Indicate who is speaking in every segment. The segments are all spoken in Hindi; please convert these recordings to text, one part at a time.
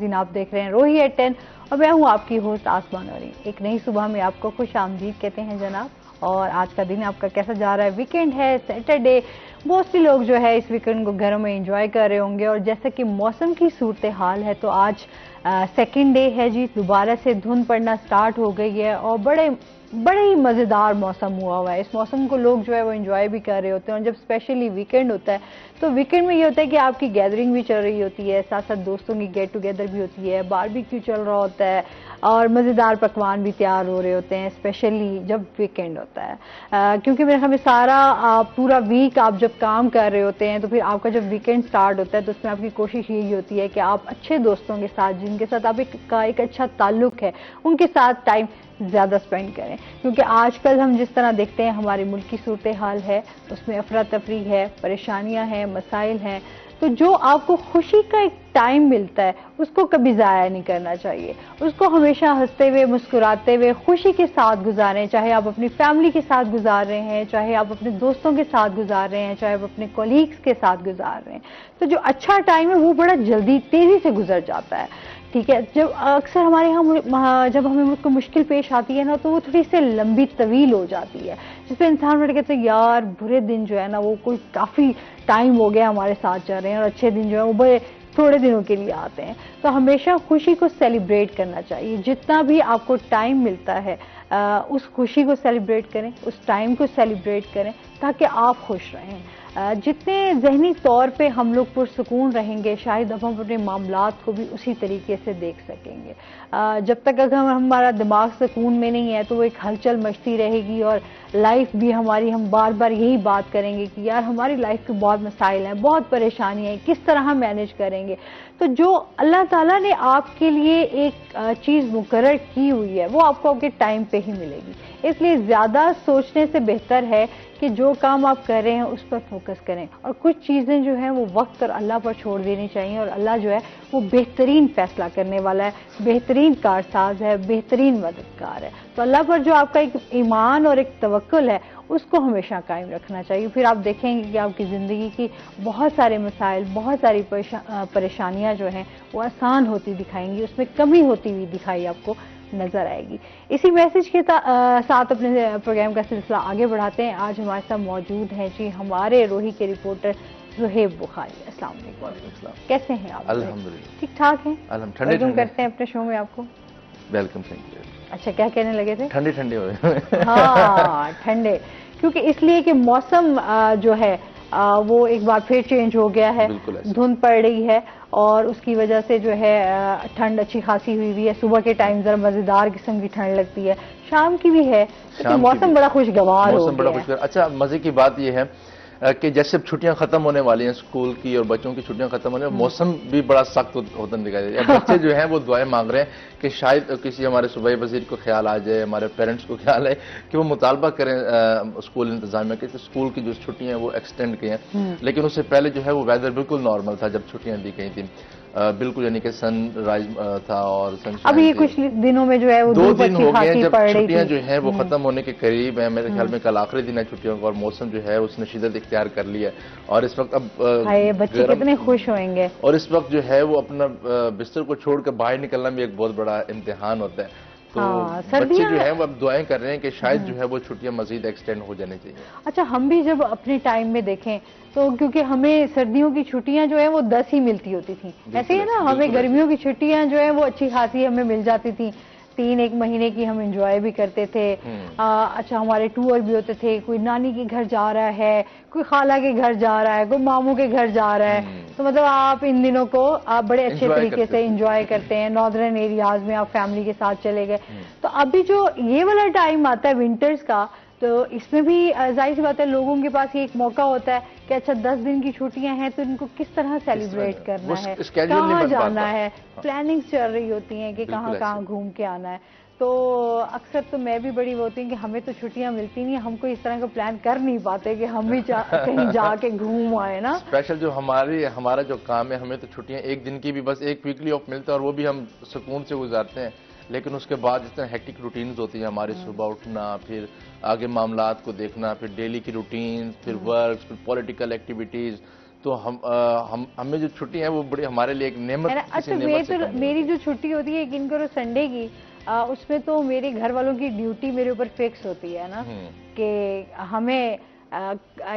Speaker 1: नाज़रीन, आप देख रहे हैं रोही एट 10 और मैं हूं आपकी होस्ट आसमान औरी। एक नई सुबह में आपको खुश आमदीद कहते हैं जनाब। और आज का दिन आपका कैसा जा रहा है? वीकेंड है, सैटरडे, मोस्टली लोग जो है इस वीकेंड को घरों में एंजॉय कर रहे होंगे। और जैसे कि मौसम की सूरत हाल है तो आज सेकेंड डे है जी, दोबारा से धुंध पड़ना स्टार्ट हो गई है और बड़े ही मज़ेदार मौसम हुआ है। इस मौसम को लोग जो है वो एंजॉय भी कर रहे होते हैं। और जब स्पेशली वीकेंड होता है तो वीकेंड में ये होता है कि आपकी गैदरिंग भी चल रही होती है, साथ साथ दोस्तों की गेट टुगेदर भी होती है, बारबेक्यू चल रहा होता है और मज़ेदार पकवान भी तैयार हो रहे होते हैं, स्पेशली जब वीकेंड होता है। क्योंकि मेरे ख्याल में सारा पूरा वीक आप जब काम कर रहे होते हैं तो फिर आपका जब वीकेंड स्टार्ट होता है तो उसमें आपकी कोशिश यही होती है कि आप अच्छे दोस्तों के साथ, जिनके साथ आप एक अच्छा ताल्लुक है, उनके साथ टाइम ज़्यादा स्पेंड करें। क्योंकि आजकल हम जिस तरह देखते हैं हमारे मुल्क की सूरत हाल है, उसमें अफरा तफरी है, परेशानियां हैं, मसाइल हैं, तो जो आपको खुशी का एक टाइम मिलता है उसको कभी ज़ाया नहीं करना चाहिए। उसको हमेशा हंसते हुए, मुस्कुराते हुए, खुशी के साथ गुजारें। चाहे आप अपनी फैमिली के साथ गुजार रहे हैं, चाहे आप अपने दोस्तों के साथ गुजार रहे हैं, चाहे आप अपने कोलीग्स के साथ गुजार रहे हैं, तो जो अच्छा टाइम है वो बड़ा जल्दी तेज़ी से गुजर जाता है। ठीक है, जब अक्सर हमारे यहाँ जब हमें कोई मुश्किल पेश आती है ना तो वो थोड़ी सी लंबी तवील हो जाती है, जिसपे इंसान बैठ कहते हैं यार बुरे दिन जो है ना वो कोई काफ़ी टाइम हो गया हमारे साथ चल रहे हैं, और अच्छे दिन जो है वो बड़े थोड़े दिनों के लिए आते हैं। तो हमेशा खुशी को सेलिब्रेट करना चाहिए। जितना भी आपको टाइम मिलता है उस खुशी को सेलिब्रेट करें, उस टाइम को सेलिब्रेट करें ताकि आप खुश रहें। जितने जहनी तौर पे हम लोग पुरसुकून रहेंगे शायद अब हम अपने मामलात को भी उसी तरीके से देख सकेंगे। जब तक अगर हमारा दिमाग सुकून में नहीं है तो वो एक हलचल मचती रहेगी और लाइफ भी हमारी, हम बार बार यही बात करेंगे कि यार हमारी लाइफ के बहुत मसाइल हैं, बहुत परेशानियाँ हैं, किस तरह हम मैनेज करेंगे। तो जो अल्लाह ताला ने आपके लिए एक चीज़ मुकर्रर की हुई है वो आपको आपके टाइम पे ही मिलेगी। इसलिए ज़्यादा सोचने से बेहतर है कि जो काम आप कर रहे हैं उस पर फोकस करें, और कुछ चीज़ें जो हैं वो वक्त और अल्लाह पर छोड़ देनी चाहिए। और अल्लाह जो है वो बेहतरीन फैसला करने वाला है, बेहतरीन कारसाज है, बेहतरीन मददगार है। तो अल्लाह पर जो आपका एक ईमान और एक तवक्कुल है उसको हमेशा कायम रखना चाहिए। फिर आप देखेंगे कि आपकी ज़िंदगी की बहुत सारे मसाइल, बहुत सारी परेशानियाँ जो हैं वो आसान होती दिखाएंगी, उसमें कमी होती हुई दिखाई आपको नजर आएगी। इसी मैसेज के साथ अपने प्रोग्राम का सिलसिला आगे बढ़ाते हैं। आज हमारे साथ मौजूद हैं जी हमारे रोही के रिपोर्टर ज़ुहैब बुखारी। अस्सलाम वालेकुम, कैसे हैं आप?
Speaker 2: अल्हम्दुलिल्लाह ठीक
Speaker 1: ठाक हैं।
Speaker 2: वेलकम
Speaker 1: करते हैं अपने शो में आपको।
Speaker 2: Welcome, thank you.
Speaker 1: अच्छा, क्या कहने लगे थे?
Speaker 2: ठंडे ठंडे हो
Speaker 1: हाँ ठंडे, क्योंकि इसलिए कि मौसम जो है वो एक बार फिर चेंज हो गया है, धुंध पड़ रही है और उसकी वजह से जो है ठंड अच्छी खासी हुई हुई है। सुबह के टाइम जरा मजेदार किस्म की ठंड लगती है, शाम की भी है, लेकिन मौसम बड़ा खुशगवार हो गया है।
Speaker 2: अच्छा, मजे की बात यह है कि जैसे छुट्टियां खत्म होने वाली हैं स्कूल की और बच्चों की छुट्टियां खत्म होने, मौसम भी बड़ा सख्त होता दिखाई दे रहा है। बच्चे जो हैं वो दुआएं मांग रहे हैं कि शायद किसी हमारे सूबाई वजीर को ख्याल आ जाए, हमारे पेरेंट्स को ख्याल आए कि वो मुतालबा करें स्कूल इंतजामिया के स्कूल की जो छुट्टियां हैं वो एक्सटेंड की हैं। लेकिन उससे पहले जो है वो वेदर बिल्कुल नॉर्मल था जब छुट्टियां दी गई थी, बिल्कुल, यानी कि सनराइज था और सनशाइन।
Speaker 1: अभी कुछ दिनों में जो है वो
Speaker 2: 2 दिन हो गए जब छुट्टियां जो है वो खत्म होने के करीब है। मेरे ख्याल में कल आखिरी दिन है छुट्टियों का और मौसम जो है उसने शिद्दत इख्तियार कर लिया है और इस वक्त अब
Speaker 1: बच्चे कितने खुश होंगे।
Speaker 2: और इस वक्त जो है वो अपना बिस्तर को छोड़कर बाहर निकलना भी एक बहुत बड़ा इम्तिहान होता है। तो बच्चे जो है वो अब दुआएं कर रहे हैं कि शायद जो है वो छुट्टियां मजीद एक्सटेंड हो जानी चाहिए।
Speaker 1: अच्छा, हम भी जब अपने टाइम में देखें तो क्योंकि हमें सर्दियों की छुट्टियां जो है वो 10 ही मिलती होती थी, ऐसे ही ना हमें गर्मियों की छुट्टियां जो है वो अच्छी खासी हमें मिल जाती थी, 3-1 महीने की हम एंजॉय भी करते थे। अच्छा, हमारे टूर भी होते थे, कोई नानी के घर जा रहा है, कोई खाला के घर जा रहा है, कोई मामू के घर जा रहा है, तो मतलब आप इन दिनों को आप बड़े अच्छे तरीके से एंजॉय करते हैं। नॉर्दर्न एरियाज में आप फैमिली के साथ चले गए। तो अभी जो ये वाला टाइम आता है विंटर्स का, तो इसमें भी जाहिर सी बात है लोगों के पास ये एक मौका होता है कि अच्छा 10 दिन की छुट्टियां हैं तो इनको किस तरह सेलिब्रेट करना है, कहाँ जाना है, प्लानिंग्स चल रही होती हैं कि कहाँ कहाँ घूम के आना है। तो अक्सर तो मैं भी बड़ी वो होती हूँ कि हमें तो छुट्टियां मिलती नहीं, हम कोई इस तरह का प्लान कर नहीं पाते कि हम भी कहीं जाके घूम आए ना।
Speaker 2: स्पेशल जो हमारा जो काम है, हमें तो छुट्टियां एक दिन की भी बस एक वीकली ऑफ मिलता है और वो भी हम सुकून से गुजारते हैं। लेकिन उसके बाद जिस तरह हेक्टिक रूटीन्स होती है हमारी, सुबह उठना, फिर आगे मामलात को देखना, फिर डेली की रूटीन, फिर वर्क, फिर पॉलिटिकल एक्टिविटीज़, तो हमें जो छुट्टी है वो बड़ी हमारे लिए एक नेमत,
Speaker 1: है ना।
Speaker 2: किसी
Speaker 1: अच्छा,
Speaker 2: नेमत से कम नहीं
Speaker 1: मेरी
Speaker 2: होती।
Speaker 1: जो छुट्टी होती है यकीन करो संडे की, उसमें तो मेरे घर वालों की ड्यूटी मेरे ऊपर फिक्स होती है ना, कि हमें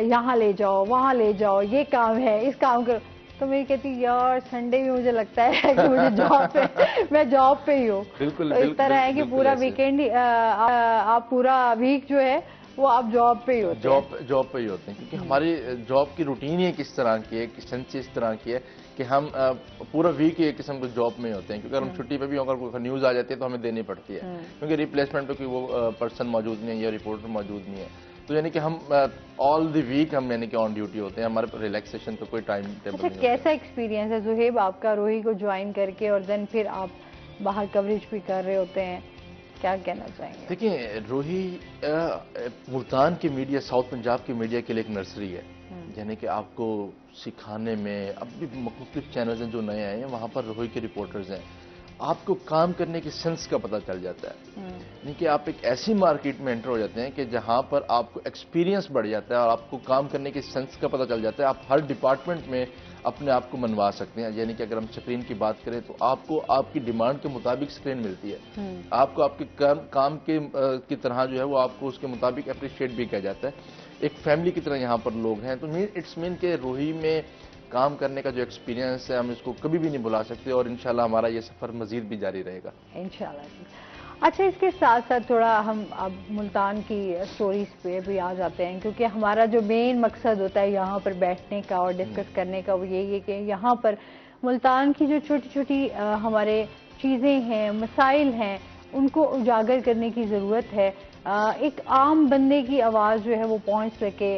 Speaker 1: यहाँ ले जाओ, वहाँ ले जाओ, ये काम है, इस काम करो। तो मेरी कहती यार संडे भी मुझे लगता है कि मुझे जॉब पे मैं जॉब पे ही हूँ।
Speaker 2: बिल्कुल
Speaker 1: तो इस तरह है कि
Speaker 2: बिल्कुल
Speaker 1: पूरा
Speaker 2: ऐसे।
Speaker 1: वीकेंड आप पूरा वीक जो है वो आप जॉब पे ही होते हैं।
Speaker 2: जॉब पे ही होते हैं, क्योंकि हमारी जॉब की रूटीन ही किस तरह की है, किस सेंस से इस तरह की है कि हम पूरा वीक ही एक किस्म को जॉब में ही होते हैं। क्योंकि अगर हम छुट्टी पे भी अगर कोई न्यूज़ आ जाती है तो हमें देनी पड़ती है, क्योंकि रिप्लेसमेंट पे कोई वो पर्सन मौजूद नहीं है या रिपोर्टर मौजूद नहीं है। तो यानी कि हम ऑल द वीक हम यानी कि ऑन ड्यूटी होते हैं, हमारे रिलैक्सेशन का कोई टाइम टेबल
Speaker 1: अच्छा,
Speaker 2: नहीं
Speaker 1: कैसा एक्सपीरियंस है जुहेब आपका रोही को ज्वाइन करके, और देन फिर आप बाहर कवरेज भी कर रहे होते हैं, क्या कहना चाहेंगे?
Speaker 2: देखिए, रोही मुल्तान की मीडिया, साउथ पंजाब की मीडिया के लिए एक नर्सरी है। यानी कि आपको सिखाने में, अब भी मुख्तलिफ चैनल्स हैं जो नए आए हैं, वहाँ पर रोही के रिपोर्टर्स हैं, आपको काम करने की सेंस का पता चल जाता है। यानी कि आप एक ऐसी मार्केट में एंटर हो जाते हैं कि जहाँ पर आपको एक्सपीरियंस बढ़ जाता है और आपको काम करने की सेंस का पता चल जाता है। आप हर डिपार्टमेंट में अपने आप को मनवा सकते हैं। यानी कि अगर हम स्क्रीन की बात करें तो आपको आपकी डिमांड के मुताबिक स्क्रीन मिलती है, आपको आपके काम के की तरह जो है वो आपको उसके मुताबिक अप्रिशिएट भी किया जाता है। एक फैमिली की तरह यहाँ पर लोग हैं। तो इट्स मीन के रोही में काम करने का जो एक्सपीरियंस है हम इसको कभी भी नहीं भुला सकते, और इंशाल्लाह हमारा ये सफर मजीद भी जारी रहेगा
Speaker 1: इंशाल्लाह जी। अच्छा, इसके साथ साथ थोड़ा हम अब मुल्तान की स्टोरीज पे भी आ जाते हैं, क्योंकि हमारा जो मेन मकसद होता है यहाँ पर बैठने का और डिस्कस करने का वो यही है कि यहाँ पर मुल्तान की जो छोटी छोटी हमारे चीज़ें हैं, मसाइल हैं, उनको उजागर करने की ज़रूरत है। एक आम बंदे की आवाज़ जो है वो पहुँच सके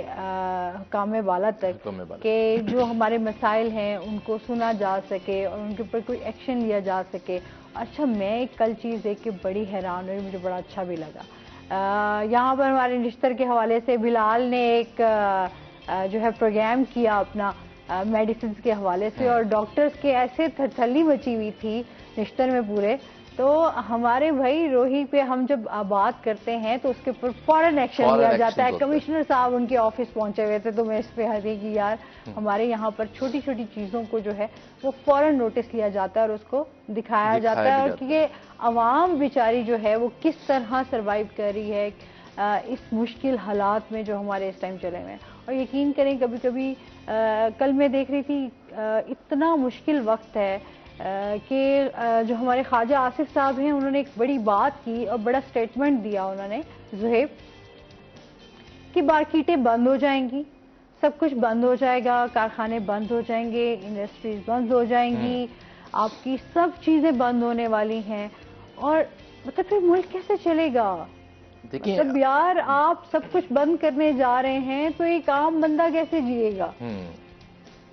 Speaker 1: कामे वाला तक, कि जो हमारे मसाइल हैं उनको सुना जा सके और उनके ऊपर कोई एक्शन लिया जा सके। अच्छा, मैं एक कल चीज़ देख के बड़ी हैरान हुई, मुझे बड़ा अच्छा भी लगा। यहाँ पर हमारे निश्तर के हवाले से बिलाल ने एक जो है प्रोग्राम किया अपना मेडिसिन के हवाले से, और डॉक्टर्स के ऐसे थरथली मची हुई थी निश्तर में पूरे। तो हमारे भाई रोही पे हम जब बात करते हैं तो उसके ऊपर फौरन एक्शन लिया जाता है। कमिश्नर साहब उनके ऑफिस पहुंचे हुए थे, तो मैं इस पे हंसी कि यार हमारे यहाँ पर छोटी छोटी चीज़ों को जो है वो फौरन नोटिस लिया जाता है और उसको दिखाया जाता है, और कि आवाम बेचारी जो है वो किस तरह सर्वाइव कर रही है इस मुश्किल हालात में जो हमारे इस टाइम चले हुए हैं। और यकीन करें, कभी कभी कल मैं देख रही थी इतना मुश्किल वक्त है कि जो हमारे ख्वाजा आसिफ साहब हैं उन्होंने एक बड़ी बात की और बड़ा स्टेटमेंट दिया उन्होंने जुहेब, कि मार्केटें बंद हो जाएंगी, सब कुछ बंद हो जाएगा, कारखाने बंद हो जाएंगे, इंडस्ट्रीज बंद हो जाएंगी, आपकी सब चीज़ें बंद होने वाली हैं, और मतलब फिर मुल्क कैसे चलेगा?
Speaker 2: देखिए,
Speaker 1: मतलब यार आप सब कुछ बंद करने जा रहे हैं तो एक आम बंदा कैसे जिएगा?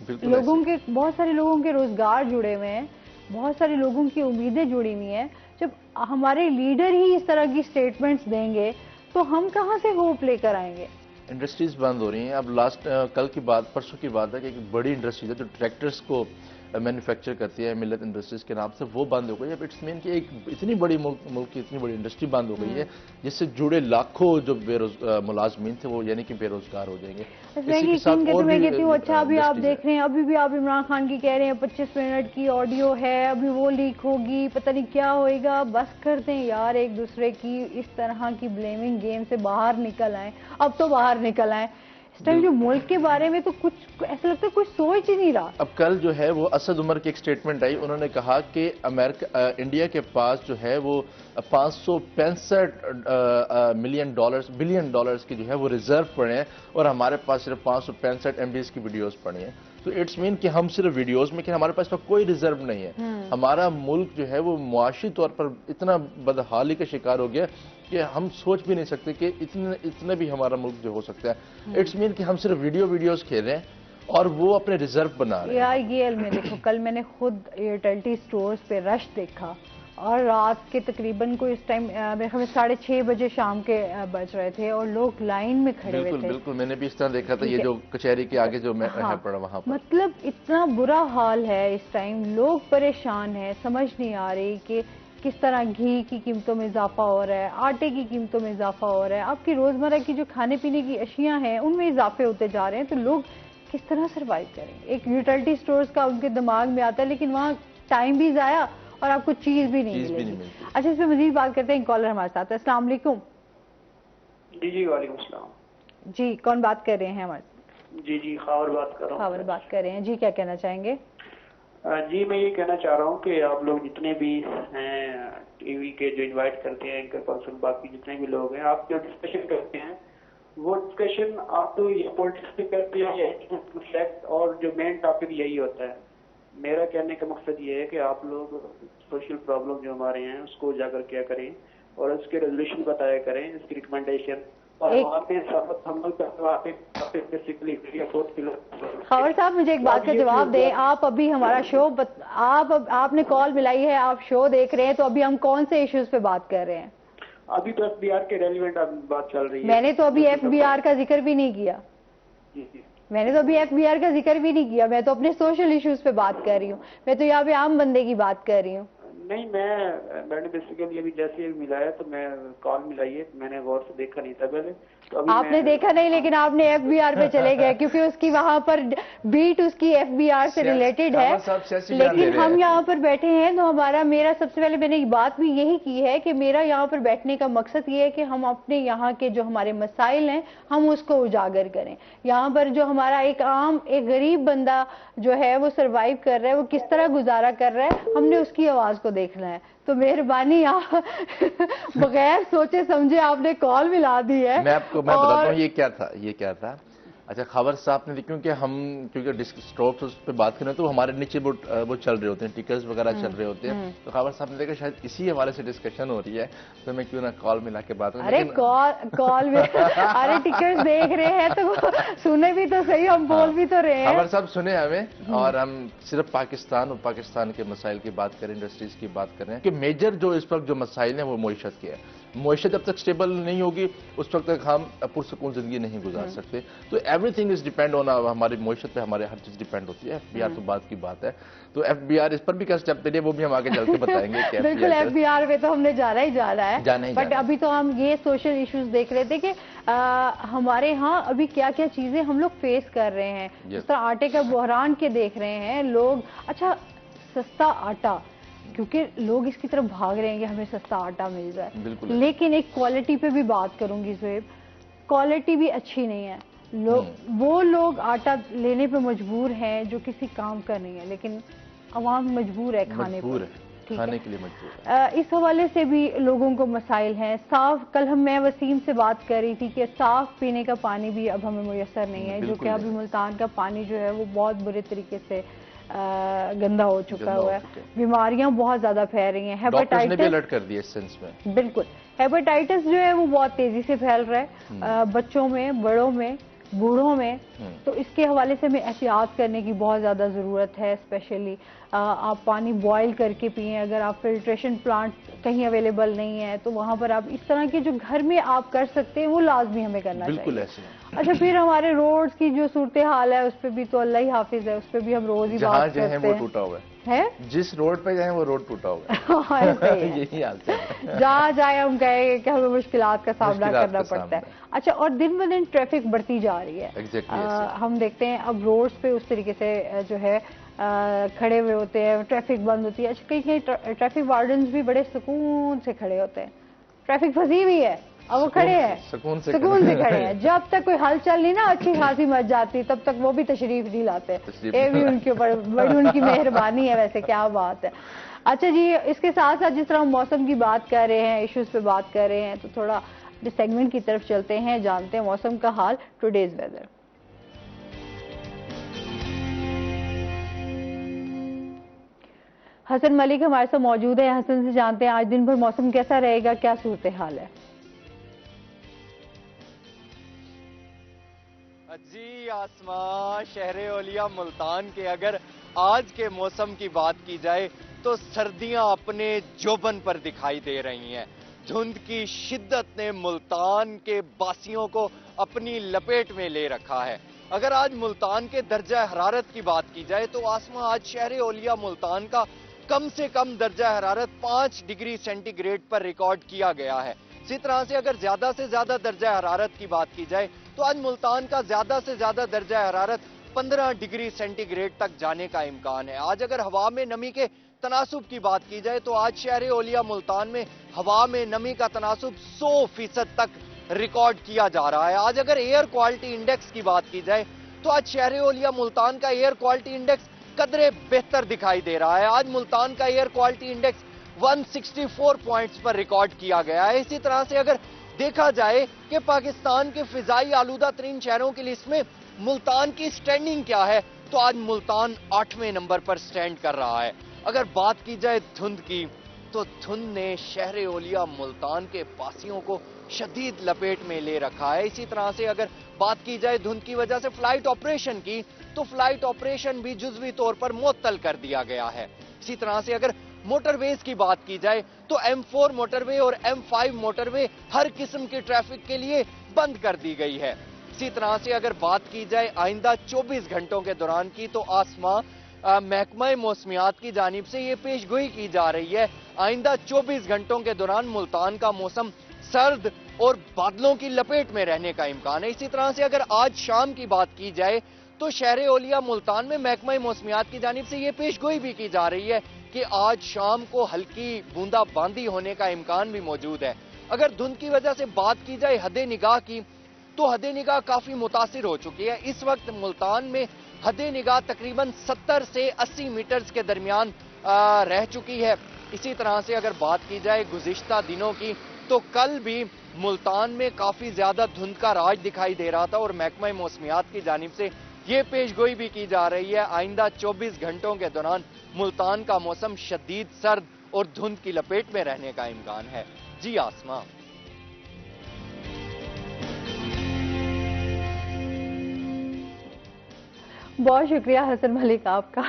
Speaker 1: लोगों के, बहुत सारे लोगों के रोजगार जुड़े हुए हैं, बहुत सारे लोगों की उम्मीदें जुड़ी हुई हैं। जब हमारे लीडर ही इस तरह की स्टेटमेंट्स देंगे तो हम कहां से होप लेकर आएंगे?
Speaker 2: इंडस्ट्रीज बंद हो रही हैं। अब कल की बात, परसों की बात है कि एक बड़ी इंडस्ट्रीज है जो ट्रैक्टर्स को मैन्युफैक्चर करती है मिल्लत इंडस्ट्रीज के नाम से, वो बंद हो गई है। इट्स मीन कि एक इतनी बड़ी मुल्क की इतनी बड़ी इंडस्ट्री बंद हो गई है जिससे जुड़े लाखों जो मुलाजमीन थे वो यानी कि बेरोजगार हो जाएंगे।
Speaker 1: इसी के साथ और मैं कहती हूँ, अच्छा अभी आप देख रहे हैं, अभी भी आप इमरान खान की कह रहे हैं 25 मिनट की ऑडियो है, अभी वो लीक होगी, पता नहीं क्या होएगा। बस कर दें यार, एक दूसरे की इस तरह की ब्लेमिंग गेम से बाहर निकल आए। अब तो बाहर निकल आए। इस टाइम जो मुल्क के बारे में तो कुछ ऐसा लगता है कुछ सोच ही नहीं रहा।
Speaker 2: अब कल जो है वो असद उमर की एक स्टेटमेंट आई, उन्होंने कहा कि इंडिया के पास जो है वो 565 बिलियन डॉलर्स की जो है वो रिजर्व पड़े हैं, और हमारे पास सिर्फ 565 MBs की वीडियोस पड़ी हैं। तो इट्स मीन कि हम सिर्फ वीडियोस में, कि हमारे पास तो कोई रिजर्व नहीं है। हमारा मुल्क जो है वो मुआशी तौर पर इतना बदहाली का शिकार हो गया कि हम सोच भी नहीं सकते कि इतने भी हमारा मुल्क जो हो सकता है। इट्स मीन कि हम सिर्फ वीडियोस खेल रहे हैं और वो अपने रिजर्व बना रहे हैं।
Speaker 1: यार ये में देखो, कल मैंने खुद एयरटेल स्टोर्स पे रश देखा, और रात के तकरीबन को इस टाइम मेरे ख्याल में 6:30 बजे शाम के बज रहे थे, और लोग लाइन में खड़े हुए थे।
Speaker 2: बिल्कुल, मैंने भी इस तरह देखा था, ये जो कचहरी के आगे जो मैं पड़ा वहां पर।
Speaker 1: मतलब इतना बुरा हाल है इस टाइम, लोग परेशान हैं, समझ नहीं आ रही कि किस तरह घी की कीमतों में इजाफा हो रहा है, आटे की कीमतों में इजाफा हो रहा है, आपकी रोजमर्रा की जो खाने पीने की अशियां हैं उनमें इजाफे होते जा रहे हैं। तो लोग किस तरह सर्वाइव करेंगे? एक यूटिलिटी स्टोर्स का उनके दिमाग में आता है, लेकिन वहाँ टाइम भी जाया और आपको चीज भी नहीं मिलेगी। अच्छा, इस पे मजीद बात करते हैं। कॉलर हमारे साथ है। अस्सलाम वालेकुम।
Speaker 3: जी जी, वालेकुम सलाम।
Speaker 1: जी, कौन बात कर रहे हैं हमारे?
Speaker 3: जी जी, खावर बात कर रहा हूँ।
Speaker 1: खावर बात कर रहे हैं जी, क्या कहना चाहेंगे?
Speaker 3: जी, मैं ये कहना चाह रहा हूँ कि आप लोग जितने भी हैं टीवी के जो इनवाइट करते हैं एंकर पर्सन, बाकी जितने भी लोग हैं, आप जो डिस्कशन करते हैं वो डिस्कशन आप तो ये पॉलिटिक्स पे करते हैं या फैक्ट, और जो मेन टॉपिक यही होता है। मेरा कहने का मकसद ये है कि आप लोग सोशल प्रॉब्लम जो हमारे हैं उसको उजागर किया करें और उसके रेजोल्यूशन बताया करें, इसकी रिकमेंडेशन, और वहाँ पे बेसिकली
Speaker 1: खबर साहब, मुझे एक बात का जवाब दें। आप अभी हमारा शो आपने कॉल मिलाई है, आप शो देख रहे हैं, तो अभी हम कौन से इश्यूज पे बात कर रहे हैं?
Speaker 3: अभी तो एफबीआर के रेलिवेंट बात चल रही है।
Speaker 1: मैंने तो अभी एफबीआर का जिक्र भी नहीं किया। मैंने तो अभी एफबीआर का जिक्र भी नहीं किया। मैं तो अपने सोशल इश्यूज पे बात कर रही हूँ। मैं तो यहाँ पे आम बंदे की बात कर रही हूँ।
Speaker 3: नहीं, मैंने बेसिकली अभी जैसे मिला है तो मैं कॉल मिलाई है, मैंने गौर से देखा नहीं था पहले, तो अभी
Speaker 1: आपने देखा नहीं, लेकिन आपने एफबीआर पे चले गए क्योंकि उसकी वहां पर बीट उसकी एफबीआर से रिलेटेड है। लेकिन हम यहाँ पर बैठे हैं तो मेरा सबसे पहले मैंने बात भी यही की है कि मेरा यहाँ पर बैठने का मकसद ये है कि हम अपने यहाँ के जो हमारे मसाइल हैं हम उसको उजागर करें। यहाँ पर जो हमारा एक गरीब बंदा जो है वो सर्वाइव कर रहा है, वो किस तरह गुजारा कर रहा है, हमने उसकी आवाज को देखना है। तो मेहरबानी आप बगैर सोचे समझे आपने कॉल मिला दी है।
Speaker 2: मैं बताता हूँ ये क्या था। अच्छा, खबर साहब ने, क्योंकि डिस्क स्टॉप उस पर बात करें तो हमारे नीचे वो चल रहे होते हैं, टिकर्स वगैरह चल रहे होते हैं, तो खबर साहब ने देखा शायद इसी हवाले से डिस्कशन हो रही है, तो मैं क्यों ना कॉल मिला के बात करूं।
Speaker 1: अरे कॉल में अरे टिकर्स देख रहे हैं तो सुने भी तो सही, हम बोल भी तो रहे हैं।
Speaker 2: खबर साहब सुने हमें, और हम सिर्फ पाकिस्तान और पाकिस्तान के मसाइल की बात करें, इंडस्ट्रीज की बात करें कि मेजर जो इस वक्त जो मसाइल हैं वो मईशत के है। मईशत जब तक स्टेबल नहीं होगी उस वक्त तक हम पुरसकून जिंदगी नहीं गुजार सकते। तो एवरीथिंग इज डिपेंड ऑन, हमारी मईशत पे हमारे हर चीज डिपेंड होती है। एफबीआर तो बात की बात है, तो एफबीआर इस पर भी क्या स्टेप ले वो भी हम आगे चल के बताएंगे कि
Speaker 1: बिल्कुल, एफबीआर पे तो हमने जाना ही जाना है, बट अभी तो हम ये सोशल इश्यूज देख रहे थे कि हमारे यहाँ अभी क्या क्या चीजें हम लोग फेस कर रहे हैं। जिस तरह आटे का बहरान के देख रहे हैं लोग। अच्छा, सस्ता आटा, क्योंकि लोग इसकी तरफ भाग रहे हैं कि हमें सस्ता आटा मिल जाए, लेकिन एक क्वालिटी पे भी बात करूंगी ज़ुएब, क्वालिटी भी अच्छी नहीं है। वो लोग आटा लेने पे मजबूर हैं जो किसी काम का नहीं है, लेकिन अवाम मजबूर है खाने के लिए मजबूर है। इस हवाले से भी लोगों को मसाइल हैं। कल मैं वसीम से बात कर रही थी कि साफ पीने का पानी भी अब हमें मुयसर नहीं है, जो कि अभी मुल्तान का पानी जो है वो बहुत बुरे तरीके से गंदा हो चुका हुआ है। बीमारियां बहुत ज्यादा फैल रही हैं।
Speaker 2: हेपेटाइटिस ने भी अलर्ट कर दिया इस सेंस में।
Speaker 1: बिल्कुल, हेपेटाइटिस जो है वो बहुत तेजी से फैल रहा है, बच्चों में, बड़ों में, बूढ़ों में। तो इसके हवाले से हमें एहतियात करने की बहुत ज़्यादा ज़रूरत है। स्पेशली आप पानी बॉयल करके पिएं। अगर आप फिल्ट्रेशन प्लांट कहीं अवेलेबल नहीं है तो वहाँ पर आप इस तरह के जो घर में आप कर सकते हैं वो लाजमी हमें करना चाहिए।
Speaker 2: बिल्कुल ऐसे।
Speaker 1: अच्छा, फिर हमारे रोड्स की जो सूरत हाल है उस पर भी तो अल्लाह ही हाफिज है, उस पर भी हम रोज ही बात करते हैं।
Speaker 2: वो टूटा हुआ है, जिस रोड पे जाए वो रोड टूटा हुआ है। यही हाल है।
Speaker 1: जहाँ जाए हम कहें कि हमें मुश्किलात का सामना करना पड़ता है। अच्छा, और दिन ब दिन ट्रैफिक बढ़ती जा रही है। हम देखते हैं अब रोड्स पे उस तरीके से जो है खड़े हुए होते हैं, ट्रैफिक बंद होती है। अच्छा, कहीं कहीं ट्रैफिक वार्डन्स भी बड़े सुकून से खड़े होते हैं। ट्रैफिक फंसी हुई है और वो खड़े हैं, सुकून से खड़े हैं। जब तक कोई हलचल नहीं ना अच्छी खासी मच जाती तब तक वो भी तशरीफ नहीं लाते। ये भी उनके ऊपर बड़ी उनकी मेहरबानी है। वैसे क्या बात है। अच्छा जी, इसके साथ साथ जिस तरह हम मौसम की बात कर रहे हैं, इश्यूज पे बात कर रहे हैं, तो थोड़ा सेगमेंट की तरफ चलते हैं, जानते हैं मौसम का हाल, टुडेज वेदर। हसन मलिक हमारे साथ मौजूद है। हसन से जानते हैं आज दिन भर मौसम कैसा रहेगा, क्या सूरत हाल है?
Speaker 4: जी, आसमां शहर औलिया मुल्तान के अगर आज के मौसम की बात की जाए तो सर्दियां अपने जोबन पर दिखाई दे रही हैं। धुंध की शिद्दत ने मुल्तान के बासियों को अपनी लपेट में ले रखा है। अगर आज मुल्तान के दर्जा हरारत की बात की जाए तो आसमां आज शहर औलिया मुल्तान का कम से कम दर्जा हरारत 5 डिग्री सेंटीग्रेड पर रिकॉर्ड किया गया है। इसी तरह से अगर ज्यादा से ज्यादा दर्जा हरारत की बात की जाए तो आज मुल्तान का ज्यादा से ज्यादा दर्जा हरारत 15 डिग्री सेंटीग्रेड तक जाने का इम्कान है। आज अगर हवा में नमी के तनासुब की बात की जाए तो आज शहर ओलिया मुल्तान में हवा में नमी का तनासुब 100% तक रिकॉर्ड किया जा रहा है। आज अगर एयर क्वालिटी इंडेक्स की बात की जाए तो आज शहर ओलिया मुल्तान का एयर क्वालिटी इंडेक्स कदरे बेहतर दिखाई दे रहा है। आज मुल्तान का एयर क्वालिटी इंडेक्स 164 पॉइंट्स पर रिकॉर्ड किया गया है। इसी तरह से अगर देखा जाए कि पाकिस्तान के फिजाई आलूदा तरीन शहरों की लिस्ट में मुल्तान की स्टैंडिंग क्या है, तो आज मुल्तान 8वें नंबर पर स्टैंड कर रहा है। अगर बात की जाए धुंध की, तो धुंध ने शहर ओलिया मुल्तान के पासियों को शदीद लपेट में ले रखा है। इसी तरह से अगर बात की जाए धुंध की वजह से फ्लाइट ऑपरेशन की, तो फ्लाइट ऑपरेशन भी जुज़वी तौर पर मुअत्तल कर दिया गया है। इसी तरह से अगर मोटरवेज की बात की जाए तो M4 मोटरवे और M5 मोटरवे हर किस्म की ट्रैफिक के लिए बंद कर दी गई है। इसी तरह से अगर बात की जाए आइंदा 24 घंटों के दौरान की, तो आसमां महकमा मौसमियात की जानिब से ये पेशगोई की जा रही है आइंदा 24 घंटों के दौरान मुल्तान का मौसम सर्द और बादलों की लपेट में रहने का इम्कान है। इसी तरह से अगर आज शाम की बात की जाए तो शहर ओलिया मुल्तान में महकमा मौसमियात की जानिब से ये पेशगोई भी की जा रही है कि आज शाम को हल्की बूंदाबांदी होने का इम्कान भी मौजूद है। अगर धुंध की वजह से बात की जाए हदे निगाह की, तो हदे निगाह काफी मुतासिर हो चुकी है। इस वक्त मुल्तान में हदे निगाह तकरीबन 70 से 80 मीटर के दरमियान रह चुकी है। इसी तरह से अगर बात की जाए गुज़िश्ता दिनों की, तो कल भी मुल्तान में काफी ज्यादा धुंध का राज दिखाई दे रहा था और महकमा मौसमियात की जानिब से ये पेशगोई भी की जा रही है आइंदा 24 घंटों के दौरान मुल्तान का मौसम शदीद सर्द और धुंध की लपेट में रहने का इम्कान है। जी आसमां।
Speaker 1: बहुत शुक्रिया हसन मलिक आपका।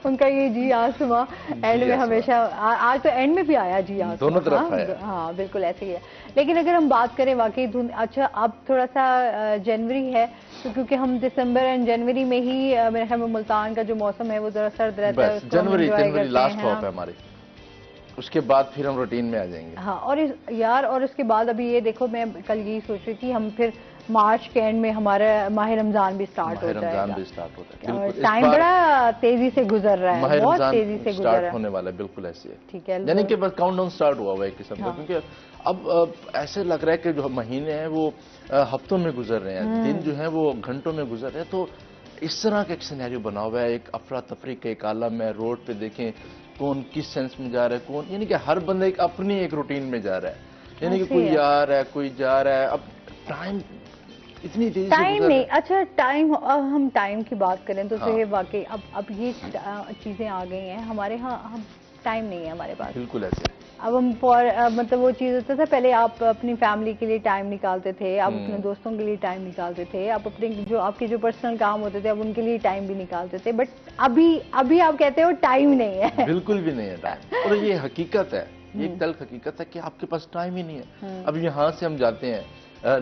Speaker 1: उनका ये जी आसमां एंड में हमेशा आज तो एंड में भी आया जी आसमां,
Speaker 2: दोनों तरफ आया।
Speaker 1: हाँ बिल्कुल ऐसे ही है। लेकिन अगर हम बात करें वाकई धुंध, अच्छा अब थोड़ा सा जनवरी है, तो क्योंकि हम दिसंबर एंड जनवरी में ही मेरे ख्याल में मुल्तान का जो मौसम है वो जरा सर्द रहता है। उसको हम
Speaker 2: जनवरी
Speaker 1: enjoy करते
Speaker 2: लास्ट
Speaker 1: हैं,
Speaker 2: स्टॉप
Speaker 1: हाँ।
Speaker 2: है हमारी, उसके बाद फिर हम रूटीन में आ जाएंगे।
Speaker 1: हाँ और और उसके बाद अभी ये देखो, मैं कल यही सोच रही थी हम फिर मार्च के एंड में हमारा माह रमजान भी स्टार्ट हो जाएगा।
Speaker 2: रमजान भी स्टार्ट होता है,
Speaker 1: और
Speaker 2: बिल्कुल।
Speaker 1: टाइम बड़ा तेजी से गुजर रहा है, बहुत तेजी से गुजर
Speaker 2: स्टार्ट
Speaker 1: रहा है।
Speaker 2: होने वाला है, बिल्कुल ऐसे है।
Speaker 1: ठीक है,
Speaker 2: यानी कि बस काउंटडाउन स्टार्ट हुआ है एक किस्म का,
Speaker 1: हाँ।
Speaker 2: क्योंकि अब ऐसे लग रहा है कि जो महीने हैं वो हफ्तों में गुजर रहे हैं, दिन जो है वो घंटों में गुजर रहे हैं। तो इस तरह का एक सिनेरियो बना हुआ है, एक अफरा तफरी का एक आलम है। रोड पे देखें कौन किस सेंस में जा रहा है, कौन, यानी कि हर बंदा एक अपनी एक रूटीन में जा रहा है, यानी कि
Speaker 1: ऐसे
Speaker 2: कोई
Speaker 1: है।
Speaker 2: आ रहा है कोई जा रहा है। अब टाइम इतनी तेजी से
Speaker 1: टाइम
Speaker 2: गुजर
Speaker 1: नहीं,
Speaker 2: रहा है।
Speaker 1: अच्छा टाइम, अब हम टाइम की बात करें तो
Speaker 2: हाँ।
Speaker 1: फिर वाकई अब ये चीजें आ गई हैं हमारे यहाँ, हम टाइम नहीं है हमारे पास।
Speaker 2: बिल्कुल ऐसे।
Speaker 1: अब हम मतलब वो चीज होता था पहले, आप अपनी फैमिली के लिए टाइम निकालते थे, आप अपने दोस्तों के लिए टाइम निकालते थे, आप अपने जो आपके जो पर्सनल काम होते थे अब उनके लिए टाइम भी निकालते थे। बट अभी आप कहते हो टाइम नहीं है।
Speaker 2: बिल्कुल भी नहीं है टाइम। और ये हकीकत है, ये एक तल्ख हकीकत है कि आपके पास टाइम ही नहीं है। अब यहाँ से हम जाते हैं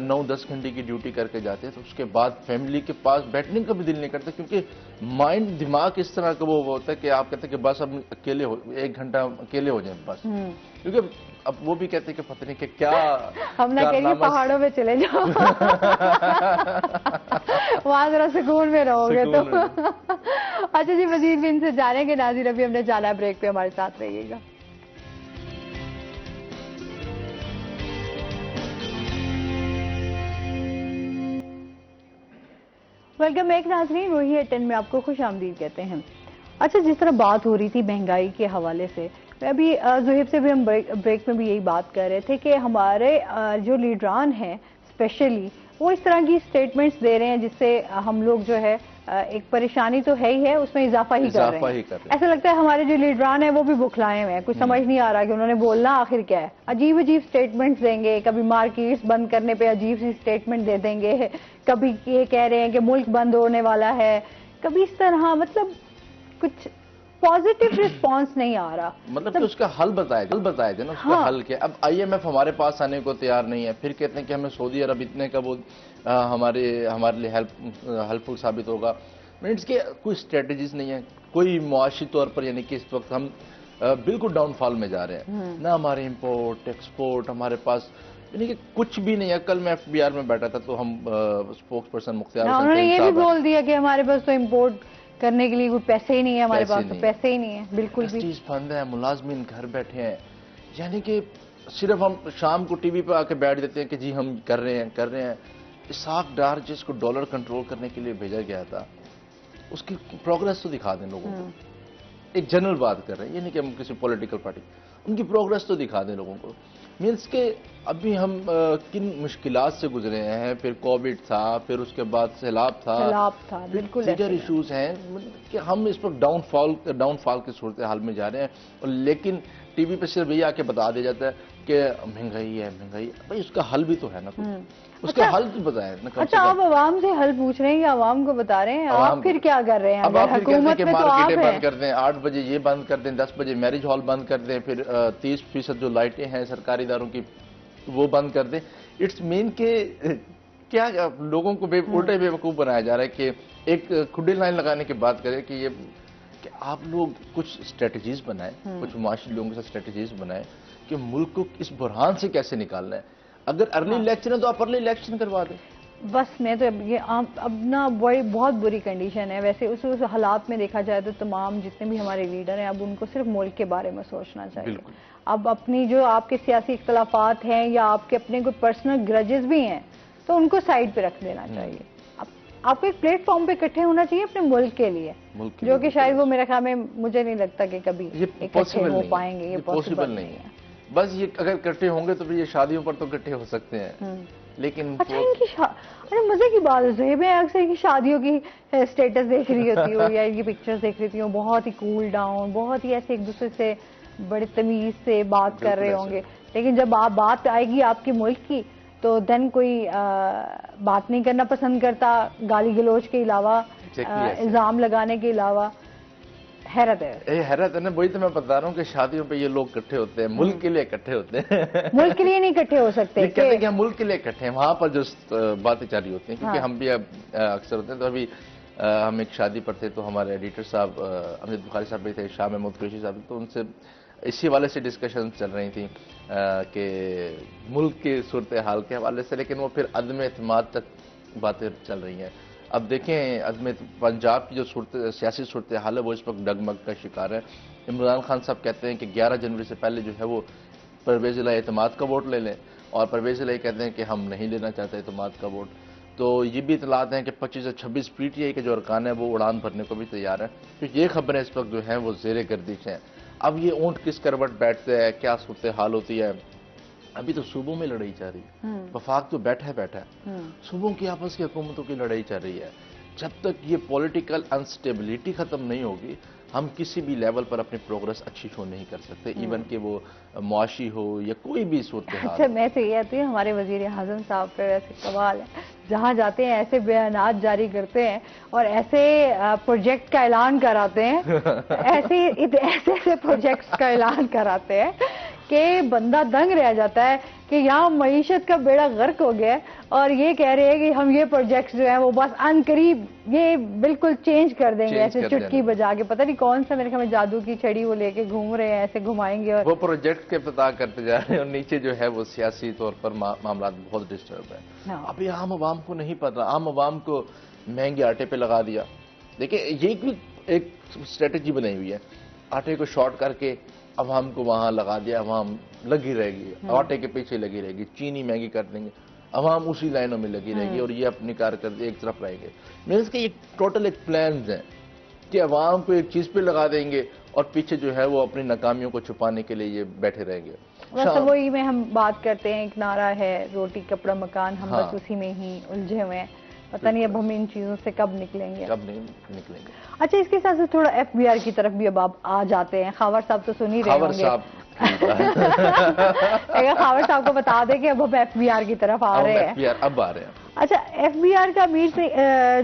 Speaker 2: 9-10 घंटे की ड्यूटी करके जाते हैं, तो उसके बाद फैमिली के पास बैठने का भी दिल नहीं करता, क्योंकि माइंड दिमाग इस तरह का वो होता है कि आप कहते हैं कि बस अब अकेले हो, 1 घंटा अकेले हो जाए बस। क्योंकि अब वो भी कहते हैं कि पता नहीं कि क्या
Speaker 1: हम ना कह रही पहाड़ों में चले जाओ। वहां जरा सुकून में रहोगे तो। अच्छा जी, मजीद भी इनसे जानेंगे। नाज़रीन अभी हमने जाना है ब्रेक पे, हमारे साथ रहिएगा। वेलकम बैक नाज़रीन, वही 10 में आपको खुश आमदीद कहते हैं। अच्छा, जिस तरह बात हो रही थी महंगाई के हवाले से, मैं अभी ज़ुहैब से भी हम ब्रेक में भी यही बात कर रहे थे कि हमारे जो लीडरान हैं स्पेशली वो इस तरह की स्टेटमेंट्स दे रहे हैं जिससे हम लोग जो है एक परेशानी तो है ही है, उसमें इजाफा ही कर रहे हैं। ऐसा लगता है हमारे जो लीडरान है वो भी बुखलाए हुए हैं, कुछ समझ नहीं आ रहा कि उन्होंने बोलना आखिर क्या है। अजीब अजीब स्टेटमेंट्स देंगे, कभी मार्केट्स बंद करने पे अजीब सी स्टेटमेंट दे देंगे, कभी ये कह रहे हैं कि मुल्क बंद होने वाला है, कभी इस तरह, मतलब कुछ पॉजिटिव रिस्पांस नहीं आ रहा।
Speaker 2: मतलब कि उसका हल बताया थे ना, उसका हल क्या। अब IMF हमारे पास आने को तैयार नहीं है, फिर कहते हैं कि हमें सऊदी अरब इतने का वो हमारे लिए हेल्पफुल साबित होगा। मीन्स के कोई स्ट्रेटजीज नहीं है, कोई मुआशी तौर पर, यानी कि इस वक्त हम बिल्कुल डाउनफॉल में जा रहे हैं। ना हमारे इंपोर्ट एक्सपोर्ट, हमारे पास यानी कि कुछ भी नहीं है। कल मैं FBR में बैठा था तो हम स्पोक्स पर्सन मुख्तार हुसैन
Speaker 1: उन्होंने ये भी
Speaker 2: साहब हैं।
Speaker 1: बोल दिया कि हमारे पास तो इम्पोर्ट करने के लिए कोई पैसे ही नहीं है, हमारे
Speaker 2: पैसे
Speaker 1: पास तो
Speaker 2: नहीं
Speaker 1: पैसे ही नहीं है बिल्कुल भी।
Speaker 2: इंडस्ट्रीज बंद है, मुलाजमीन घर बैठे हैं। यानी कि सिर्फ हम शाम को टीवी पे आके बैठ जाते हैं कि जी हम कर रहे हैं। इसाक डार जिसको डॉलर कंट्रोल करने के लिए भेजा गया था, उसकी प्रोग्रेस तो दिखा दें लोगों को। एक जनरल बात कर रहे हैं, ये नहीं कि हम किसी पॉलिटिकल पार्टी, उनकी प्रोग्रेस तो दिखा दें लोगों को। मीन्स के अभी हम किन मुश्किलात से गुजरे हैं, फिर कोविड था, फिर उसके बाद सैलाब था,
Speaker 1: बिल्कुल
Speaker 2: दीगर
Speaker 1: ऐसे ही।
Speaker 2: इश्यूज हैं कि हम इस पर डाउनफॉल की सूरत हाल में जा रहे हैं। और लेकिन टीवी पे सिर्फ ये आके बता दिया जाता है कि महंगाई भाई उसका हल भी तो है ना कुछ, उसका
Speaker 1: अच्छा,
Speaker 2: हल तो बताए ना कम से
Speaker 1: अच्छा आप
Speaker 2: कम।
Speaker 1: आवाम से हल पूछ रहे हैं या आवाम को बता रहे हैं?
Speaker 2: आवाम
Speaker 1: आप फिर
Speaker 2: को।
Speaker 1: क्या कर रहे हैं?
Speaker 2: अब आप
Speaker 1: अगर
Speaker 2: फिर कहते हैं
Speaker 1: हुकूमत
Speaker 2: कि
Speaker 1: में तो आप
Speaker 2: मार्केटें
Speaker 1: हैं।
Speaker 2: बंद कर दें, 8 बजे ये बंद कर दें, 10 बजे मैरिज हॉल बंद कर दें, फिर 30% जो लाइटें हैं सरकारी इदारों की वो बंद कर दें। इट्स मीन के क्या लोगों को उल्टे बेवकूफ़ बनाया जा रहा है कि एक खुडी लाइन लगाने की बात करें कि ये कि आप लोग कुछ स्ट्रेटजीज बनाएं, कुछ मुआशी लोगों के साथ स्ट्रेटजीज बनाएं कि मुल्क को इस बुरहान से कैसे निकालना है। अगर अर्ली इलेक्शन है तो आप अर्ली इलेक्शन करवा दें।
Speaker 1: बस मैं तो ये अब ना बहुत बुरी कंडीशन है। वैसे उस हालात में देखा जाए तो तमाम जितने भी हमारे लीडर हैं अब उनको सिर्फ मुल्क के बारे में सोचना चाहिए।
Speaker 2: बिल्कुल।
Speaker 1: अब अपनी जो आपके सियासी इख्तलाफात हैं या आपके अपने कोई पर्सनल ग्रजेस भी हैं तो उनको साइड पे रख देना चाहिए। आपको एक प्लेटफॉर्म पे इकट्ठे होना चाहिए अपने मुल्क के लिए, जो कि शायद वो मेरे ख्याल में मुझे नहीं लगता कि कभी इकट्ठे हो पाएंगे। ये पॉसिबल नहीं है।
Speaker 2: बस ये अगर इकट्ठे होंगे तो फिर ये शादियों पर तो इकट्ठे हो सकते हैं, लेकिन
Speaker 1: अच्छा इनकी अरे मजे की बात है, मैं अक्सर इनकी शादियों की स्टेटस देख रही होती हूँ या इनकी पिक्चर्स देख रही हूँ, बहुत ही कूल डाउन, बहुत ही ऐसे एक दूसरे से बड़े तमीज से बात कर रहे होंगे। लेकिन जब आप बात आएगी आपके मुल्क की तो देन कोई बात नहीं करना पसंद करता, गाली गलोच के अलावा, इल्जाम लगाने के अलावा। हैरत है।
Speaker 2: हैरत है ना, वही तो मैं बता रहा हूँ कि शादियों पे ये लोग इकट्ठे होते हैं, मुल्क के लिए इकट्ठे होते हैं।
Speaker 1: मुल्क के लिए नहीं इकट्ठे हो सकते।
Speaker 2: ये कहते हैं कि हम मुल्क के लिए इकट्ठे हैं, वहां पर जो बातें जारी होती हैं, क्योंकि हम भी अब अक्सर होते हैं। तो अभी हम एक शादी पर थे तो हमारे एडिटर साहब अमित बुखारी साहब भी थे, शाह महमूद कुरैशी साहब, तो उनसे इसी वाले से डिस्कशन चल रही थी कि मुल्क की सूरत हाल के हवाले से, लेकिन वो फिर अदम एतमाद तक बातें चल रही हैं। अब देखें अदम पंजाब की जो सियासी सूरत हाल है वो इस वक्त डगमग का शिकार है। इमरान खान साहब कहते हैं कि 11 जनवरी से पहले जो है वो परवेज़ इलाही एतमाद का वोट ले लें, और परवेज़ इलाही कहते हैं कि हम नहीं लेना चाहते एतमाद का वोट। तो ये भी इतलात हैं कि 25 से 26 PTI के जो अरकान है वो उड़ान भरने को भी तैयार है। तो ये खबरें इस वक्त जो हैं वो ज़ेरे गर्दिश हैं। अब ये ऊँट किस करवट बैठते हैं, क्या सूरत हाल होती है। अभी तो सूबों में लड़ाई चल रही है, वफाक तो बैठा है, सूबों की आपस की हुकूमतों की लड़ाई चल रही है। जब तक ये पॉलिटिकल अनस्टेबिलिटी खत्म नहीं होगी हम किसी भी लेवल पर अपनी प्रोग्रेस अच्छी शो नहीं कर सकते, इवन कि वो मुआशी हो या कोई भी सूरत हाल।
Speaker 1: अच्छा मैं तो ये आती हूँ हमारे वजीर आज़म साहब पे वैसे सवाल है, जहाँ जाते हैं ऐसे बयानात जारी करते हैं और ऐसे प्रोजेक्ट का ऐलान कराते हैं, ऐसे प्रोजेक्ट्स का ऐलान कराते हैं कि बंदा दंग रह जाता है कि यहाँ मईशत का बेड़ा गर्क हो गया और ये कह रहे हैं कि हम ये प्रोजेक्ट्स जो हैं वो बस अनकरीब ये बिल्कुल चेंज कर देंगे, ऐसे चुटकी बजा के, पता नहीं कौन सा मेरे ख्याल में जादू की छड़ी वो लेके घूम रहे हैं, ऐसे घुमाएंगे और
Speaker 2: वो प्रोजेक्ट के पता करते जा रहे हैं और नीचे जो है वो सियासी तौर पर मामला बहुत डिस्टर्ब है। अभी आम आवाम को नहीं पता, आम आवाम को महंगे आटे पे लगा दिया। देखिए ये भी एक स्ट्रेटेजी बनाई हुई है, आटे को शॉर्ट करके अवाम को वहां लगा दिया, अवाम लगी रहेगी, आटे के पीछे लगी रहेगी, चीनी महंगी कर देंगे, अवाम उसी लाइनों में लगी रहेगी और ये अपनी कारकर्दगी एक तरफ रहेंगे। मीन्स कि ये टोटल एक प्लान है कि अवाम को एक चीज पे लगा देंगे और पीछे जो है वो अपनी नाकामियों को छुपाने के लिए ये बैठे रहेंगे।
Speaker 1: बस वही में हम बात करते हैं, एक नारा है रोटी कपड़ा मकान, हम बस उसी में ही उलझे हुए हैं, पता नहीं अब हम इन चीजों से कब निकलेंगे। अच्छा इसके साथ साथ थोड़ा FBR की तरफ भी अब आप आ जाते हैं। खावर साहब तो सुन ही रहे होंगे। खावर साहब को बता दें कि अब हम FBR की तरफ आ रहे हैं।
Speaker 2: अब आ रहे हैं।
Speaker 1: अच्छा FBR का अमीर से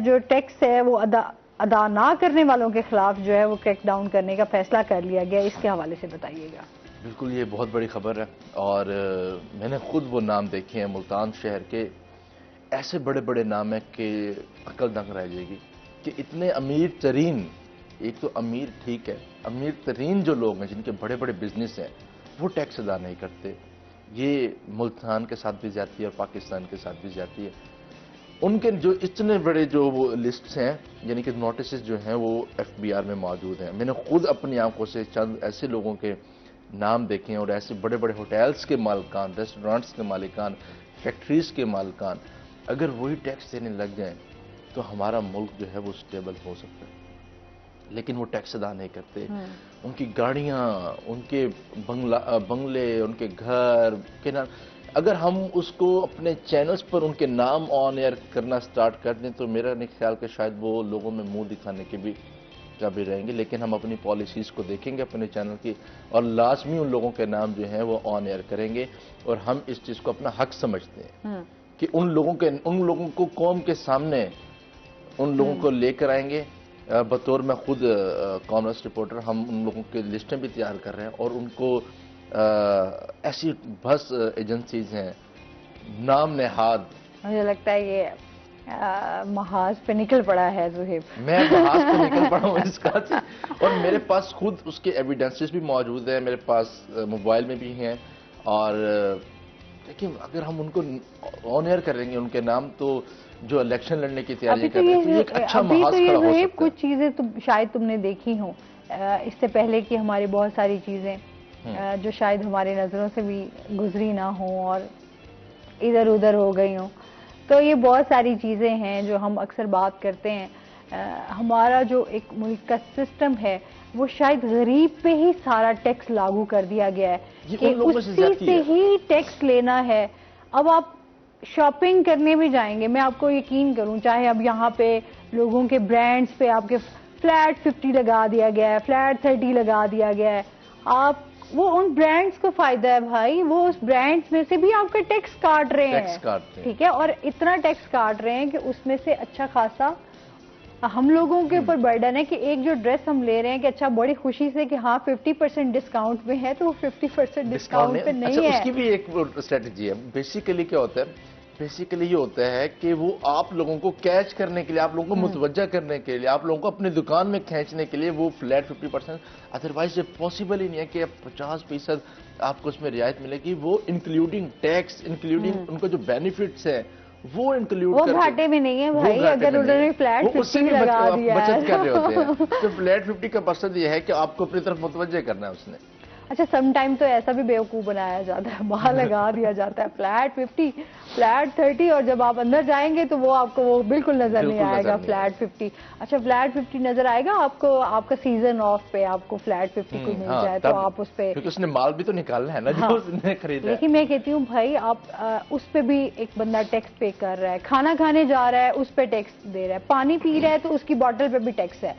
Speaker 1: जो टैक्स है वो अदा ना करने वालों के खिलाफ जो है वो क्रैक डाउन करने का फैसला कर लिया गया, इसके हवाले से बताइएगा।
Speaker 2: बिल्कुल ये बहुत बड़ी खबर है और मैंने खुद वो नाम देखे हैं मुल्तान शहर के, ऐसे बड़े बड़े नाम है कि अकल दंग रह जाएगी कि इतने अमीर तरीन, एक तो अमीर ठीक है, अमीर तरीन जो लोग हैं जिनके बड़े बड़े बिजनेस हैं वो टैक्स अदा नहीं करते, ये मुल्तान के साथ भी जाती है और पाकिस्तान के साथ भी जाती है। उनके जो इतने बड़े जो वो लिस्ट्स हैं, यानी कि नोटिस जो हैं वो एफबीआर में मौजूद हैं। मैंने खुद अपनी आंखों से चंद ऐसे लोगों के नाम देखे हैं और ऐसे बड़े बड़े होटल्स के मालिकान, रेस्टोरेंट्स के मालिकान, फैक्ट्रीज के मालिकान अगर वही टैक्स देने लग जाएं तो हमारा मुल्क जो है वो स्टेबल हो सकता है। लेकिन वो टैक्स अदा नहीं करते। उनकी गाड़ियां, उनके बंगले, उनके घर के नाम, अगर हम उसको अपने चैनल्स पर उनके नाम ऑन एयर करना स्टार्ट कर दें तो मेरा नहीं ख्याल कि शायद वो लोगों में मुंह दिखाने के भी काबिल रहेंगे। लेकिन हम अपनी पॉलिसीज को देखेंगे अपने चैनल की और लाजमी उन लोगों के नाम जो हैं वो ऑन एयर करेंगे। और हम इस चीज़ को अपना हक समझते हैं कि उन लोगों को कौम के सामने उन लोगों को लेकर आएंगे। बतौर मैं खुद कॉमर्स रिपोर्टर हम उन लोगों की लिस्टें भी तैयार कर रहे हैं और उनको ऐसी बस एजेंसीज हैं नाम नेहाद।
Speaker 1: मुझे लगता है ये महाज पे निकल पड़ा है जुहेब।
Speaker 2: मैं महाज पे निकल पड़ा हूँ इसका और मेरे पास खुद उसके एविडेंसेस भी मौजूद है, मेरे पास मोबाइल में भी हैं। और लेकिन अगर हम उनको ऑन एयर करेंगे उनके नाम तो जो इलेक्शन लड़ने की तैयारी कर रहे हैं तो ये एक अच्छा महाज खड़ा हो सकता है।
Speaker 1: कुछ चीजें तो शायद तुमने देखी हो इससे पहले कि हमारी बहुत सारी चीजें जो शायद हमारी नजरों से भी गुजरी ना हो और इधर उधर हो गई हो। तो ये बहुत सारी चीजें हैं जो हम अक्सर बात करते हैं। हमारा जो एक मुल्क का सिस्टम है वो शायद गरीब पे ही सारा टैक्स लागू कर दिया गया है कि उसी से ही टैक्स लेना है। अब आप शॉपिंग करने भी जाएंगे, मैं आपको यकीन करूं, चाहे अब यहाँ पे लोगों के ब्रांड्स पे आपके फ्लैट 50 लगा दिया गया है, फ्लैट 30 लगा दिया गया है। आप वो उन ब्रांड्स को फायदा है भाई, वो उस ब्रांड्स में से भी आपका टैक्स काट रहे हैं, ठीक है। और इतना टैक्स काट रहे हैं कि उसमें से अच्छा खासा हम लोगों के ऊपर बर्डन है कि एक जो ड्रेस हम ले रहे हैं कि अच्छा बड़ी खुशी से कि हाँ 50% डिस्काउंट में है तो वो 50% डिस्काउंट पे नहीं है।
Speaker 2: उसकी भी एक स्ट्रेटजी है। बेसिकली क्या होता है, बेसिकली ये होता है कि वो आप लोगों को कैच करने के लिए, आप लोगों को मुतवज्जा करने के लिए, आप लोगों को अपनी दुकान में खींचने के लिए वो फ्लैट 50%, अदरवाइज ये पॉसिबल ही नहीं है कि 50% आपको उसमें रियायत मिलेगी। वो इंक्लूडिंग टैक्स, इंक्लूडिंग उनको जो बेनिफिट्स है वो इंक्लूड
Speaker 1: वो घाटे में नहीं है भाई। अगर उन्होंने फ्लैट 50 लगा दिया है
Speaker 2: बचत कर रहे होते हैं तो फ्लैट 50 का मकसद ये है कि आपको अपनी तरफ मुतवज्जा करना है उसने।
Speaker 1: अच्छा, सम टाइम तो ऐसा भी बेवकूफ बनाया जाता है, बाहर लगा दिया जाता है फ्लैट 50, फ्लैट 30 और जब आप अंदर जाएंगे तो वो आपको वो बिल्कुल नजर नहीं आएगा फ्लैट 50। अच्छा, फ्लैट 50 नजर आएगा आपको, आपका सीजन ऑफ पे आपको फ्लैट 50 को मिल जाए तो आप उस पे,
Speaker 2: क्योंकि उसने माल भी तो निकालना है ना जो उसने खरीदा।
Speaker 1: लेकिन मैं कहती हूँ भाई आप उस पे भी एक बंदा टैक्स पे कर रहा है, खाना खाने जा रहा है उस पे टैक्स दे रहा है, पानी पी रहा है तो उसकी बोतल पे भी टैक्स है।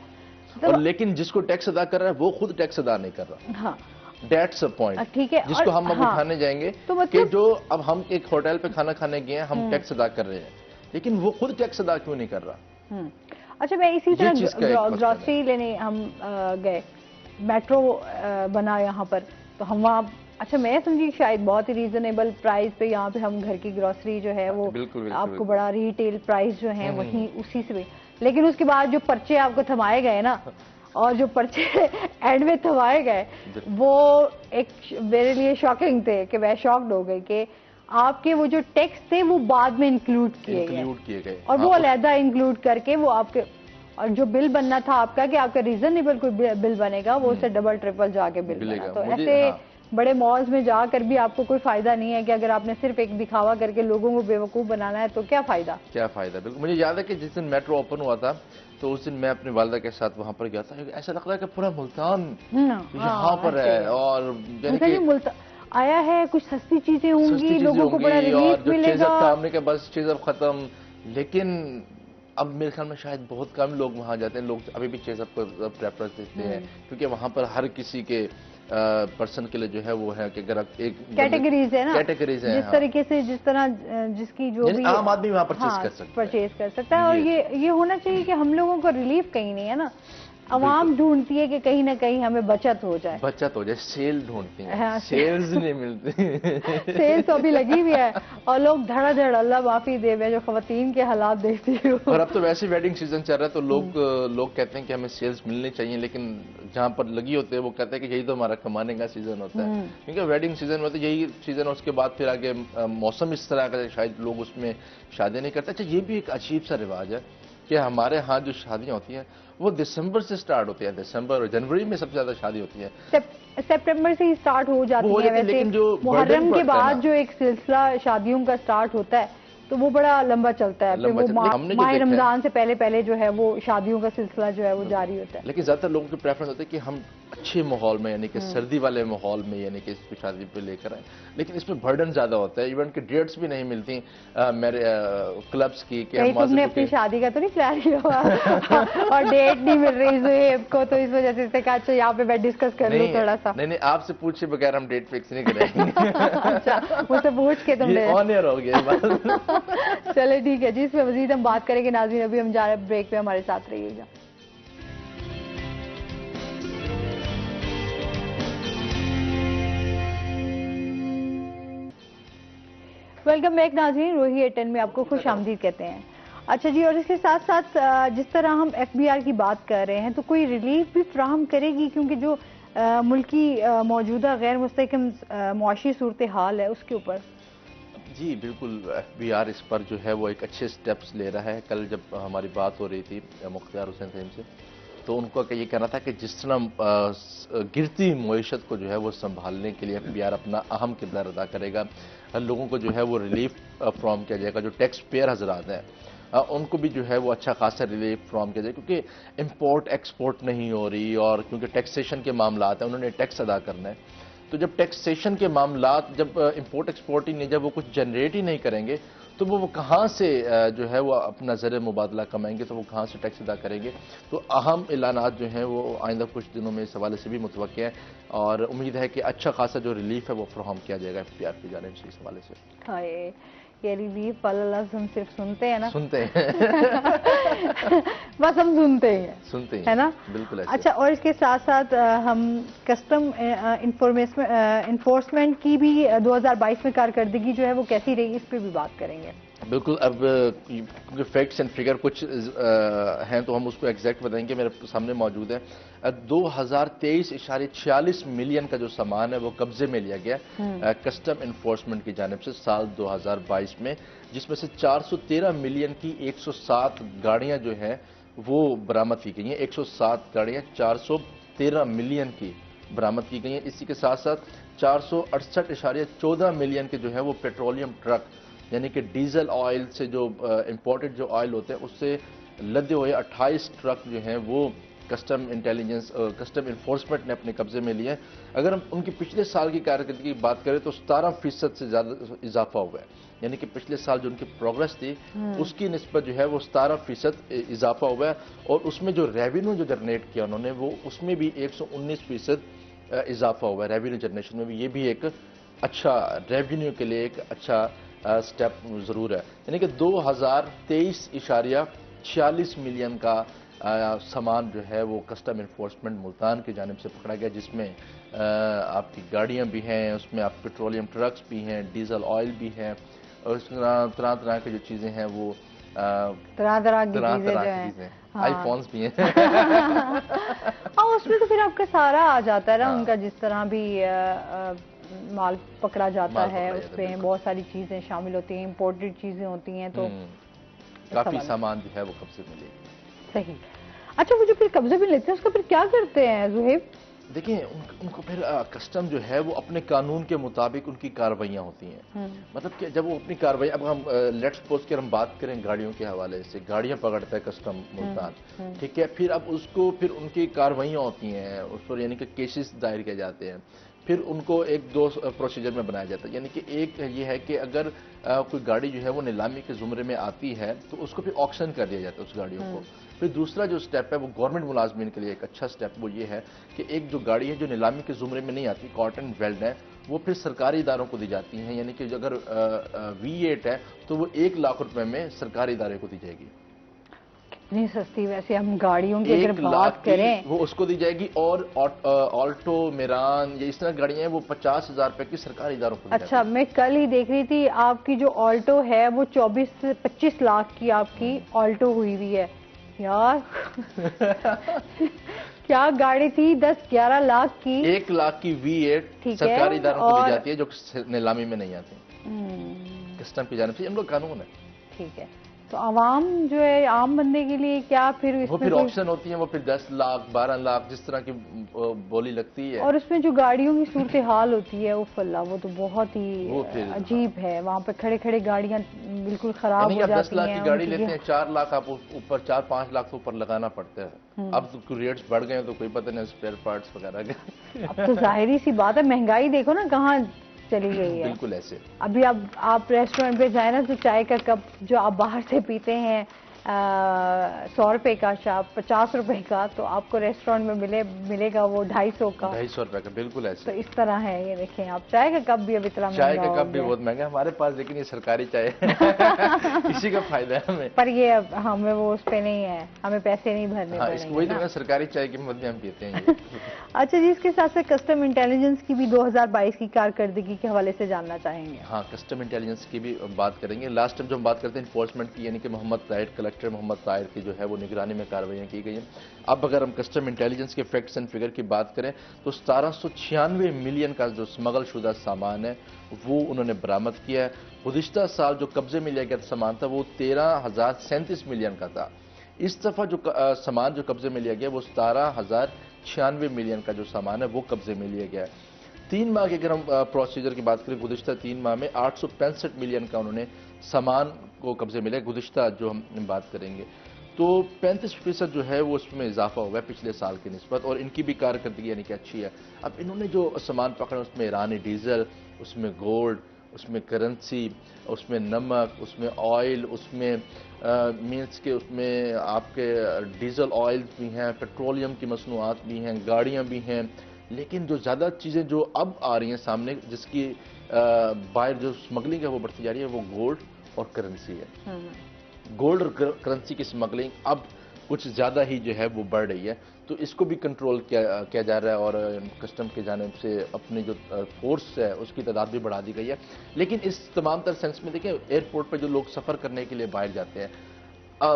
Speaker 2: और लेकिन जिसको टैक्स अदा कर रहा है वो खुद टैक्स अदा नहीं कर रहा।
Speaker 1: हाँ,
Speaker 2: That's a point,
Speaker 1: ठीक है।
Speaker 2: जिसको हम अब उठाने जाएंगे
Speaker 1: तो
Speaker 2: कि जो अब हम एक होटल पे खाना खाने गए हैं, हम टैक्स अदा कर रहे हैं, लेकिन वो खुद टैक्स अदा क्यों नहीं कर रहा।
Speaker 1: अच्छा, मैं इसी तरह ग्रॉसरी लेने हम गए, मेट्रो बना यहाँ पर, तो हम वहाँ, अच्छा मैं समझी शायद बहुत ही रीजनेबल प्राइस पे यहाँ पे हम घर की ग्रॉसरी जो है वो आपको बड़ा रिटेल प्राइस जो है वहीं उसी से, लेकिन उसके बाद जो पर्चे आपको थमाए गए ना और जो पर्चे एंड में थमाए गए वो एक मेरे लिए शॉकिंग थे कि मैं शॉक्ड हो गई कि आपके वो जो टैक्स थे वो बाद में इंक्लूड किए गए और वो अलहदा इंक्लूड करके वो आपके, और जो बिल बनना था आपका कि आपका रीजनेबल कोई बिल बनेगा वो उससे डबल ट्रिपल जाके बिल बना। तो ऐसे बड़े मॉल्स में जाकर भी आपको कोई फायदा नहीं है कि अगर आपने सिर्फ एक दिखावा करके लोगों को बेवकूफ बनाना है तो क्या फायदा। बिल्कुल।
Speaker 2: मुझे याद है कि जिस दिन मेट्रो ओपन हुआ था तो उस दिन मैं अपनी वालिदा के साथ वहां पर गया था, ऐसा लग रहा है कि पूरा मुल्तान यहाँ पर है और
Speaker 1: आया है, कुछ सस्ती चीजें होंगी, लोगों को बड़ा रिलीफ मिलेगा,
Speaker 2: सामने के बस चीज अब खत्म। लेकिन अब मेरे ख्याल में शायद बहुत कम लोग वहां जाते हैं, लोग अभी भी चीज को प्रेफरेंस देते हैं क्योंकि वहां पर हर किसी के पर्सन के लिए जो है वो है कि अगर एक
Speaker 1: कैटेगरीज है ना,
Speaker 2: कैटेगरीज है
Speaker 1: जिस तरीके से जिस तरह जिसकी जो भी
Speaker 2: आम आदमी वहां परचेज कर सकता है
Speaker 1: और ये होना चाहिए कि हम लोगों को रिलीफ कहीं नहीं है ना। आवाम ढूंढती है कि कहीं ना कहीं हमें बचत हो जाए,
Speaker 2: बचत हो जाए, सेल ढूंढती हैं,
Speaker 1: हाँ,
Speaker 2: सेल्स नहीं मिलती।
Speaker 1: सेल तो अभी लगी हुई है और लोग धड़ाधड़, अल्लाह माफी दे, मैं जो खवातीन के हालात देखती हूँ।
Speaker 2: और अब तो वैसे वेडिंग सीजन चल रहा है, तो लोग कहते हैं कि हमें सेल्स मिलनी चाहिए, लेकिन जहां पर लगी होते हैं वो कहते हैं कि यही तो हमारा कमाने का सीजन होता है, क्योंकि वेडिंग सीजन में तो यही सीजन है। उसके बाद फिर आगे मौसम इस तरह का है, शायद लोग उसमें शादी नहीं करते। अच्छा, ये भी एक अजीब सा रिवाज है कि हमारे यहाँ जो शादियां होती हैं वो दिसंबर से स्टार्ट होती है, दिसंबर और जनवरी में सबसे ज्यादा शादी होती है।
Speaker 1: सितंबर से ही स्टार्ट हो जाती
Speaker 2: वो हो
Speaker 1: है
Speaker 2: जाती है,
Speaker 1: वैसे।
Speaker 2: लेकिन जो
Speaker 1: मुहर्रम
Speaker 2: burden
Speaker 1: के
Speaker 2: पड़ता है
Speaker 1: बाद
Speaker 2: ना,
Speaker 1: जो एक सिलसिला शादियों का स्टार्ट होता है तो वो बड़ा लंबा चलता है, फिर
Speaker 2: लंबा
Speaker 1: वो
Speaker 2: चलता है। हमने जो
Speaker 1: माह
Speaker 2: देखा है,
Speaker 1: रमजान से पहले पहले जो है वो शादियों का सिलसिला जो है वो जारी होता है।
Speaker 2: लेकिन ज्यादातर लोगों की प्रेफरेंस होती है कि हम अच्छे माहौल में, यानी कि सर्दी वाले माहौल में, यानी कि इसकी शादी पे लेकर आए। लेकिन इसमें बर्डन ज्यादा होता है, इवेंट की डेट्स भी नहीं मिलती मेरे क्लब्स की कि
Speaker 1: कहीं
Speaker 2: हम वहाँ से
Speaker 1: तुमने अपनी शादी का तो नहीं प्लान किया हुआ और डेट नहीं मिल रही जुहेब को, तो इस वजह से इसने कहा अच्छा यहाँ पे मैं डिस्कस कर लूँ थोड़ा सा।
Speaker 2: नहीं, आपसे पूछे बगैर हम डेट फिक्स नहीं करेंगे।
Speaker 1: अच्छा, मुझसे पूछ के तुमने
Speaker 2: ऑन एयर हो गया ये बात।
Speaker 1: चले ठीक है जी, इस पे मजीद हम बात करेंगे। नाज़रीन, अभी हम जा रहे हैं ब्रेक पे, हमारे साथ रहिएगा। वेलकम बैक नाज़रीन, रोही 10 में आपको खुश आमदीद कहते हैं। अच्छा जी, और इसके साथ साथ जिस तरह हम FBR की बात कर रहे हैं तो कोई रिलीफ भी फ्राहम करेगी, क्योंकि जो मुल्की मौजूदा गैर मुस्तहकम मुआशी सूरत हाल है उसके ऊपर।
Speaker 2: जी बिल्कुल, FBR इस पर जो है वो एक अच्छे स्टेप्स ले रहा है। कल जब हमारी बात हो रही थी मुख्तार हुसैन फहीम से, तो उनको ये कहना था कि जिस तरह गिरती मईशत को जो है वो संभालने के लिए FBR अपना अहम किरदार अदा करेगा। लोगों को जो है वो रिलीफ फ्रॉम किया जाएगा। जो टैक्स पेयर हजरात हैं उनको भी जो है वो अच्छा खासा रिलीफ फ्रॉम किया जाएगा, क्योंकि इंपोर्ट एक्सपोर्ट नहीं हो रही, और क्योंकि टैक्सेशन के मामला हैं, उन्होंने टैक्स अदा करना है। तो जब टैक्सेशन के मामलात, जब इंपोर्ट एक्सपोर्ट ही नहीं, जब वो कुछ जनरेट ही नहीं करेंगे, तो वो कहाँ से जो है वो अपना ज़र मुबादला कमाएंगे, तो वो कहाँ से टैक्स अदा करेंगे। तो अहम ऐलानात जो हैं वो आइंदा कुछ दिनों में इस हवाले से भी मुतवक्किल है, और उम्मीद है कि अच्छा खासा जो रिलीफ है वो फ्राहम किया जाएगा FBR की जानिब से इस हवाले से।
Speaker 1: हाँ, ये रिलीफ वाला लफ्ज़ हम सिर्फ सुनते हैं ना,
Speaker 2: सुनते हैं।
Speaker 1: बस हम सुनते हैं, है ना,
Speaker 2: बिल्कुल ऐसे।
Speaker 1: अच्छा, और इसके साथ साथ हम कस्टम इन्फोर्समेंट की भी 2022 में कारकर्दगी जो है वो कैसी रही, इस पे भी बात करेंगे।
Speaker 2: बिल्कुल, अब क्योंकि फैक्ट्स एंड फिगर कुछ हैं तो हम उसको एग्जैक्ट बताएंगे। मेरे सामने मौजूद है 2023.46 मिलियन का जो सामान है वो कब्जे में लिया गया कस्टम इन्फोर्समेंट की जानिब से साल 2022 में, जिसमें से 413 मिलियन की 107 गाड़ियां जो हैं वो बरामद की गई हैं। 107 गाड़ियां 413 मिलियन की बरामद की गई हैं। इसी के साथ साथ 468.14 मिलियन के जो है वो पेट्रोलियम ट्रक, यानी कि डीजल ऑयल से जो इंपोर्टेड जो ऑयल होते हैं उससे लदे हुए 28 ट्रक जो हैं वो कस्टम इंटेलिजेंस कस्टम इन्फोर्समेंट ने अपने कब्जे में लिए। अगर हम उनकी पिछले साल की कारकर्दगी की बात करें तो 17% से ज्यादा इजाफा हुआ है, यानी कि पिछले साल जो उनकी प्रोग्रेस थी उसकी निस्बत जो है वो 17% इजाफा हुआ है, और उसमें जो रेवेन्यू जो जनरेट किया उन्होंने वो उसमें भी 119% इजाफा हुआ है रेवेन्यू जनरेशन में भी। ये भी एक अच्छा रेवेन्यू के लिए एक अच्छा स्टेप जरूर है। यानी कि 2023.46 मिलियन का सामान जो है वो कस्टम इन्फोर्समेंट मुल्तान की जानिब से पकड़ा गया, जिसमें आपकी गाड़ियां भी हैं, उसमें आप पेट्रोलियम ट्रक्स भी हैं, डीजल ऑयल भी है, और इस तरह तरह की जो चीजें हैं वो
Speaker 1: तरह तरह की चीजें,
Speaker 2: आईफोन्स भी हैं।
Speaker 1: और उसमें तो फिर आपका सारा आ जाता है ना, उनका जिस तरह भी माल पकड़ा जाता है, उसमें बहुत सारी चीजें शामिल होती हैं, इंपोर्टेड चीजें होती हैं, तो
Speaker 2: काफी सामान जो है वो कब्जे में ले।
Speaker 1: सही। अच्छा, वो जो फिर कब्जे में लेते हैं उसका फिर क्या करते हैं जुहेब?
Speaker 2: देखिए, उनको फिर कस्टम जो है वो अपने कानून के मुताबिक उनकी कार्रवाइयाँ होती हैं। मतलब कि जब वो अपनी कार्रवाई, अब हम लेट्स सपोज कि हम बात करें गाड़ियों के हवाले से, गाड़ियां पकड़ता है कस्टम मुल्तान, ठीक है, फिर अब उसको फिर उनकी कार्रवाइयाँ होती हैं उस पर, यानी कि केसेस दायर किए जाते हैं, फिर उनको एक दो प्रोसीजर में बनाया जाता है। यानी कि एक ये है कि अगर कोई गाड़ी जो है वो नीलामी के जुमरे में आती है तो उसको फिर ऑक्शन कर दिया जाता है उस गाड़ियों को। फिर दूसरा जो स्टेप है वो गवर्नमेंट मुलाजमीन के लिए एक अच्छा स्टेप वो ये है कि एक जो गाड़ी है जो नीलामी के जुमरे में नहीं आती, कॉटन वेल्ड है, वो फिर सरकारी इदारों को दी जाती हैं। यानी कि अगर V8 है तो वो 1 लाख रुपए में सरकारी इदारे को दी जाएगी।
Speaker 1: कितनी सस्ती वैसे हम गाड़ियों की अगर
Speaker 2: 1 लाख
Speaker 1: बात
Speaker 2: की
Speaker 1: करें।
Speaker 2: वो उसको दी जाएगी, और ऑल्टो, मिरान, ये इस तरह गाड़ियां हैं वो 50,000 रुपए की सरकारी इदारों को दी
Speaker 1: अच्छा,
Speaker 2: जाती
Speaker 1: मैं कल ही देख रही थी आपकी जो ऑल्टो है वो 24 से 25 लाख की आपकी ऑल्टो हुई हुई है यार। क्या गाड़ी थी 10-11 लाख की।
Speaker 2: है। 1 लाख की V8
Speaker 1: ठीक है,
Speaker 2: सरकारी इदारों को दी
Speaker 1: और
Speaker 2: जाती है, जो नीलामी में नहीं आती, कस्टम की जानिब से, इनका कानून है।
Speaker 1: ठीक है, तो आवाम जो है आम बंदे के लिए क्या फिर
Speaker 2: वो
Speaker 1: इसमें
Speaker 2: फिर
Speaker 1: कोई,
Speaker 2: ऑप्शन होती है, वो फिर 10 लाख 12 लाख जिस तरह की बोली लगती है।
Speaker 1: और उसमें जो गाड़ियों की सूरत हाल होती है वो फल्ला, वो तो बहुत ही
Speaker 2: वो फिर
Speaker 1: अजीब है। वहाँ पे खड़े खड़े गाड़ियाँ बिल्कुल खराब
Speaker 2: यानी
Speaker 1: हो
Speaker 2: आप 10
Speaker 1: जाती
Speaker 2: लाख
Speaker 1: हैं
Speaker 2: की गाड़ी
Speaker 1: उनकी
Speaker 2: लेते हैं, 4 लाख आप ऊपर 4-5 लाख से ऊपर लगाना पड़ता है। अब तो रेट्स बढ़ गए हैं, तो कोई पता नहीं स्पेयर पार्ट्स वगैरह के।
Speaker 1: अब तो जाहिर सी बात है, महंगाई देखो ना कहाँ चली गई है।
Speaker 2: बिल्कुल ऐसे।
Speaker 1: अभी आप रेस्टोरेंट पे जाए ना तो चाय का कप जो आप बाहर से पीते हैं 100 रुपए का, शायद 50 रुपए का, तो आपको रेस्टोरेंट में मिलेगा वो 250 का।
Speaker 2: 250 रुपए का, बिल्कुल
Speaker 1: तो
Speaker 2: ऐसे।
Speaker 1: इस तरह है ये। देखें आप, चाय का कप भी अब इतना
Speaker 2: चाय
Speaker 1: महंगा
Speaker 2: का
Speaker 1: हो
Speaker 2: कप भी
Speaker 1: गया।
Speaker 2: बहुत महंगा है हमारे पास, लेकिन ये सरकारी चाय है। इसी का फायदा है हमें।
Speaker 1: पर ये अब हमें वो उस पे नहीं है, हमें पैसे नहीं भरने
Speaker 2: हाँ, इसको
Speaker 1: पड़ेंगे
Speaker 2: वही तो
Speaker 1: ना।
Speaker 2: मैं सरकारी चाय की कीमत में हम पीते हैं ये।
Speaker 1: अच्छा जी, इसके साथ साथ कस्टम इंटेलिजेंस की भी 2022 की कारकर्दगी के हवाले से जानना चाहेंगे।
Speaker 2: हाँ, कस्टम इंटेलिजेंस की भी बात करेंगे। लास्ट टाइम जो हम बात करते हैं इन्फोर्समेंट की, यानी कि मोहम्मद ताहिर, कलेक्टर मोहम्मद ताहिर की जो है वो निगरानी में कार्रवाइयाँ की गई हैं। अब अगर हम कस्टम इंटेलिजेंस के फैक्ट्स एंड फिगर की बात करें तो 1796 मिलियन का जो स्मगल शुदा सामान है वो उन्होंने बरामद किया है। गुज़िश्ता साल जो कब्जे में लिया गया सामान था वो 13,037 मिलियन का था। इस दफा जो सामान जो कब्जे में लिया गया वो 17,096 मिलियन का जो सामान है वो कब्जे में लिया गया है। 3 माह की अगर हम प्रोसीजर की बात करें, गुज़िश्ता 3 माह में 865 मिलियन का उन्होंने सामान को कब्जे में लिया। गुज़िश्ता जो हम बात करेंगे तो 35% जो है वो उसमें इजाफा हुआ है पिछले साल की निस्बत, और इनकी भी कारकर्दगी यानी कि अच्छी है। अब इन्होंने जो सामान पकड़ा उसमें ईरानी डीजल, उसमें गोल्ड, उसमें करेंसी, उसमें नमक, उसमें ऑयल, उसमें मीन्स के उसमें आपके डीजल ऑयल भी हैं, पेट्रोलियम की मसनूआत भी हैं, गाड़ियां भी हैं। लेकिन जो ज़्यादा चीज़ें जो अब आ रही हैं सामने, जिसकी बाहर जो स्मगलिंग है वो बढ़ती जा रही है, वो गोल्ड और करेंसी है। गोल्ड और करेंसी की स्मगलिंग अब कुछ ज़्यादा ही जो है वो बढ़ रही है, तो इसको भी कंट्रोल किया जा रहा है, और कस्टम की जानिब से अपनी जो फोर्स है उसकी तादाद भी बढ़ा दी गई है। लेकिन इस तमाम तर सेंस में देखें, एयरपोर्ट पर जो लोग सफ़र करने के लिए बाहर जाते हैं,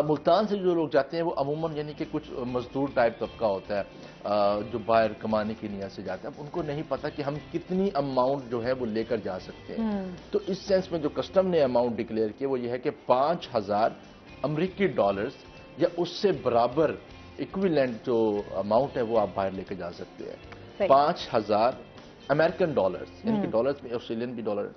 Speaker 2: मुल्तान से जो लोग जाते हैं वो अमूमन यानी कि कुछ मजदूर टाइप तबका होता है जो बाहर कमाने की नीयत से जाते हैं। अब उनको नहीं पता कि हम कितनी अमाउंट जो है वो लेकर जा सकते हैं। तो इस सेंस में जो कस्टम ने अमाउंट डिक्लेयर किया वो ये है कि 5,000 अमरीकी डॉलर्स या उससे बराबर इक्विवेलेंट जो अमाउंट है वो आप बाहर लेकर जा सकते हैं। 5,000 अमेरिकन डॉलर्स, यानी कि डॉलर्स में ऑस्ट्रेलियन भी डॉलर,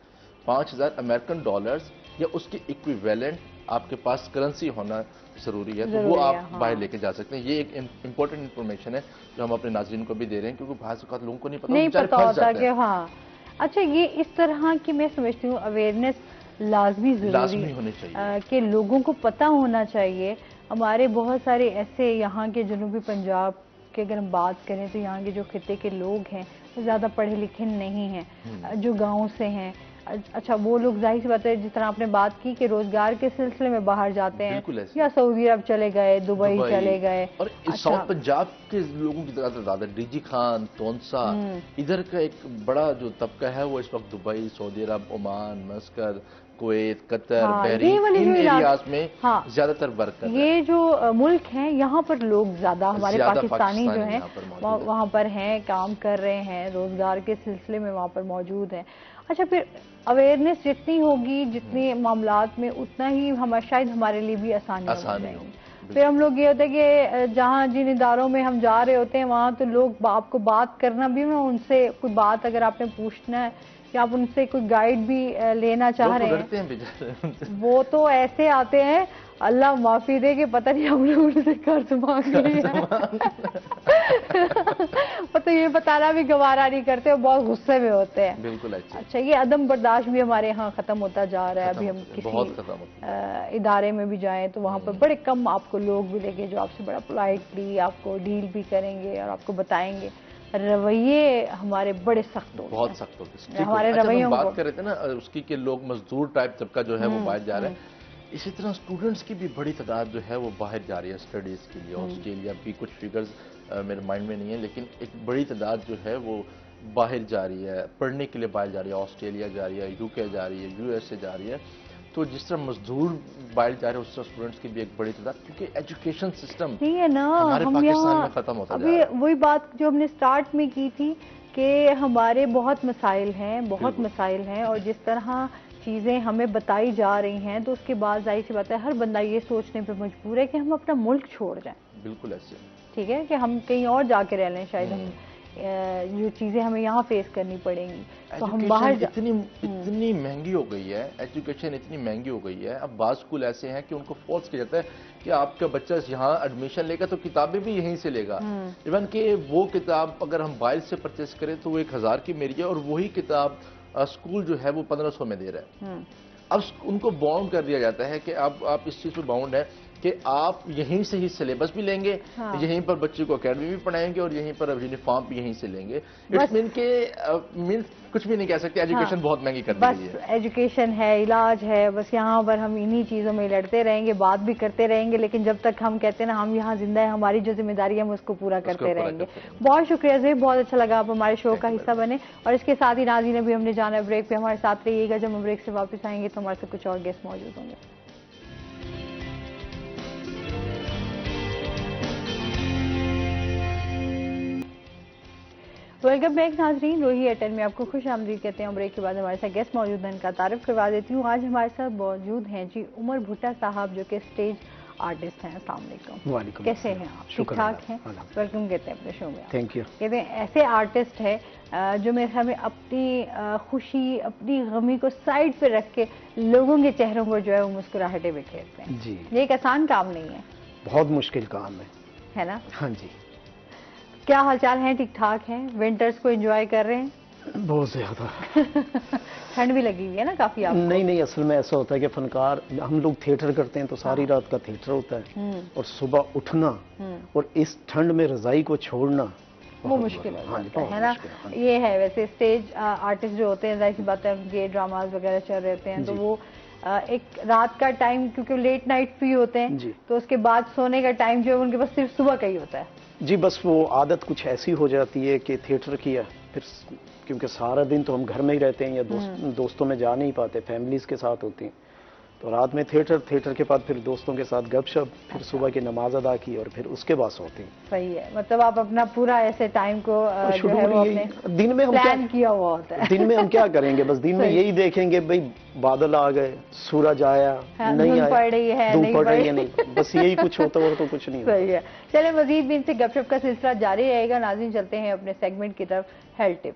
Speaker 2: 5,000 अमेरिकन डॉलर्स या उसके इक्विवेलेंट आपके पास करेंसी होना जरूरी है, तो वो आप बाहर लेके जा सकते हैं। ये एक इंपॉर्टेंट इंफॉर्मेशन है जो हम अपने नाज़रीन को भी दे रहे हैं, क्योंकि बहुत से लोगों को नहीं पता
Speaker 1: होता कि हाँ। अच्छा, ये इस तरह की मैं समझती हूँ अवेयरनेस लाजमी
Speaker 2: होनी चाहिए
Speaker 1: कि लोगों को पता होना चाहिए। हमारे बहुत सारे ऐसे यहाँ के जनूबी पंजाब के अगर हम बात करें तो यहाँ के जो खिते के लोग हैं वो ज़्यादा पढ़े लिखे नहीं हैं, जो गाँव से हैं। अच्छा, वो लोग जाहिर सी बात है, जिस तरह आपने बात की कि रोजगार के सिलसिले में बाहर जाते हैं, या सऊदी अरब चले गए, दुबई चले गए।
Speaker 2: और साउथ पंजाब के लोगों की ज्यादा डीजी खान, तोनसा, इधर का एक बड़ा जो तबका है वो इस वक्त Dubai, Saudi Arabia, Oman, Muscat, Kuwait, Qatar, Bahrain, इन एरियाज में ज्यादातर वर्क कर रहे हैं।
Speaker 1: ये जो मुल्क हैं यहाँ पर लोग ज्यादा हमारे पाकिस्तानी जो हैं वहाँ पर हैं, काम कर रहे हैं, रोजगार के सिलसिले में वहाँ पर मौजूद हैं। अच्छा, फिर अवेयरनेस जितनी होगी, जितनी मामलात में, उतना ही शायद हमारे लिए भी आसानी होगी। फिर हम लोग ये होता है कि जहाँ जिन इदारों में हम जा रहे होते हैं वहाँ तो लोग आपको बात करना भी, मैं उनसे कोई बात अगर आपने पूछना है या आप उनसे कोई गाइड भी लेना चाह रहे हैं, वो तो ऐसे आते हैं, अल्लाह माफी दे कि पता नहीं हम लोग उनसे कर्ज मांग लिया। तो ये बताना भी गवारा नहीं करते और बहुत गुस्से में होते हैं।
Speaker 2: बिल्कुल।
Speaker 1: अच्छा, ये अदम बर्दाश्त भी हमारे यहाँ खत्म होता जा रहा है। अभी हम किसी इदारे में भी जाएं तो वहाँ पर बड़े कम आपको लोग मिलेंगे जो आपसे बड़ा पोलाइटली आपको डील भी करेंगे और आपको बताएंगे। रवैये हमारे बड़े सख्त हो,
Speaker 2: बहुत सख्त होते हैं
Speaker 1: हमारे रवैयों।
Speaker 2: बात कर रहे थे ना उसकी कि लोग मजदूर टाइप तबका जो है वो बाहर जा रहे हैं, इसी तरह स्टूडेंट्स की भी बड़ी तादाद जो है वो बाहर जा रही है स्टडीज़ के लिए। ऑस्ट्रेलिया भी कुछ फिगर्स मेरे माइंड में नहीं है, लेकिन एक बड़ी तादाद जो है वो बाहर जा रही है, पढ़ने के लिए बाहर जा रही है। ऑस्ट्रेलिया जा रही है, यूके जा रही है, यूएसए जा रही है। तो जिस तरह मजदूर बाहर जा रहे हैं उस तरह स्टूडेंट्स की भी एक बड़ी तादाद, क्योंकि एजुकेशन सिस्टम
Speaker 1: नहीं है ना,
Speaker 2: हमारे
Speaker 1: हम
Speaker 2: पाकिस्तान
Speaker 1: यहाँ
Speaker 2: में खत्म होता जा
Speaker 1: अभी
Speaker 2: रहा है।
Speaker 1: वही बात जो हमने स्टार्ट में की थी कि हमारे बहुत मसाइल हैं, बहुत
Speaker 2: बिल्कुल।
Speaker 1: मसाइल हैं, और जिस तरह चीज़ें हमें बताई जा रही हैं तो उसके बाद जाहिर सी बात है हर बंदा ये सोचने पे मजबूर है कि हम अपना मुल्क छोड़ जाएं।
Speaker 2: बिल्कुल ऐसे।
Speaker 1: ठीक है कि हम कहीं और जाके रह लें, शायद हम जो चीज़ें हमें यहाँ फेस करनी पड़ेंगी तो हम बाहर
Speaker 2: इतनी महंगी हो गई है, एजुकेशन इतनी महंगी हो गई है। अब बाज़ स्कूल ऐसे हैं कि उनको फोर्स किया जाता है कि आपका बच्चा यहाँ एडमिशन लेगा तो किताबें भी यहीं से लेगा। इवन कि वो किताब अगर हम बाहर से परचेस करें तो वो 1000 की मेरी है, और वही किताब स्कूल जो है वो 1500 में दे रहा है। अब उनको बाउंड कर दिया जाता है कि आप इस चीज़ पर बाउंड है कि आप यहीं से ही सिलेबस भी लेंगे, यहीं पर बच्चे को एकेडमी भी पढ़ाएंगे और यहीं पर यूनिफॉर्म भी यहीं से लेंगे। इट्स मीन के मीन कुछ भी नहीं कह सकते, एजुकेशन बहुत महंगी कर दी गई है।
Speaker 1: बस एजुकेशन है, इलाज है, बस यहाँ पर हम इन्हीं चीज़ों में लड़ते रहेंगे, बात भी करते रहेंगे, लेकिन जब तक हम कहते हैं ना हम यहाँ जिंदा है, हमारी जो जिम्मेदारी है हम उसको पूरा करते रहेंगे। बहुत शुक्रिया ज़ेब, बहुत अच्छा लगा आप हमारे शो का हिस्सा बने। और इसके साथ ही नाज़रीन अभी हमने जाना है ब्रेक पे, हमारे साथ रहिएगा। जब हम ब्रेक से वापस आएंगे तो हमारे साथ कुछ और गेस्ट मौजूद होंगे। वेलकम बैक नाजरीन, रोही एयरटेल में आपको खुश आमदीद कहते हैं। ब्रेक के बाद हमारे साथ गेस्ट मौजूद हैं, इनका तारुफ करवा देती हूँ। आज हमारे साथ मौजूद हैं जी उमर भुट्टा साहब, जो कि स्टेज आर्टिस्ट हैं। अस्सलाम वालेकुम, कैसे हैं आप? ठीक ठाक हैं? वेलकम कहते हैं अपने शो में।
Speaker 5: Thank you.
Speaker 1: कहते हैं ऐसे आर्टिस्ट है जो मेरे ख्याल में अपनी खुशी, अपनी गमी को साइड पे रख के लोगों के चेहरों पर जो है वो मुस्कुराहटें बिखेरते हैं
Speaker 5: जी।
Speaker 1: ये एक आसान काम नहीं है,
Speaker 5: बहुत मुश्किल काम
Speaker 1: है ना?
Speaker 5: हाँ जी।
Speaker 1: क्या हालचाल है? ठीक ठाक हैं? विंटर्स को एंजॉय कर रहे हैं?
Speaker 5: बहुत ज्यादा।
Speaker 1: ठंड भी लगी हुई है ना काफी आपको?
Speaker 5: नहीं, असल में ऐसा होता है कि फनकार, हम लोग थिएटर करते हैं तो सारी रात का थिएटर होता है, और सुबह उठना और इस ठंड में रजाई को छोड़ना
Speaker 1: वो मुश्किल है ना? ये है वैसे स्टेज आर्टिस्ट जो होते हैं, जाहिर सी बात है उनके ड्रामाज वगैरह चल रहे होते हैं, तो वो एक रात का टाइम, क्योंकि लेट नाइट फ्री होते हैं, तो उसके बाद सोने का टाइम जो है उनके पास सिर्फ सुबह का ही होता है।
Speaker 5: जी, बस वो आदत कुछ ऐसी हो जाती है कि थिएटर की है, फिर क्योंकि सारा दिन तो हम घर में ही रहते हैं या दोस्तों में जा नहीं पाते, फैमिलीज के साथ होती हैं, तो रात में थिएटर के बाद फिर दोस्तों के साथ गपशप, फिर सुबह की नमाज अदा की और फिर उसके बाद सोती हैं।
Speaker 1: सही है, मतलब आप अपना पूरा ऐसे टाइम को जो है वो अपने
Speaker 5: दिन में हम
Speaker 1: प्लान किया हुआ होता है।
Speaker 5: दिन में हम क्या करेंगे, बस दिन में यही देखेंगे भाई बादल आ गए, सूरज आया, नहीं आया,
Speaker 1: धूप पड़ रही है,
Speaker 5: धूप पड़ रही है, नहीं, बस यही कुछ होता है और तो कुछ नहीं होता।
Speaker 1: सही है। चले मजीद भी इनसे गपशप का सिलसिला जारी रहेगा। नाज़रीन चलते हैं अपने सेगमेंट की तरफ, हेल्थ टिप।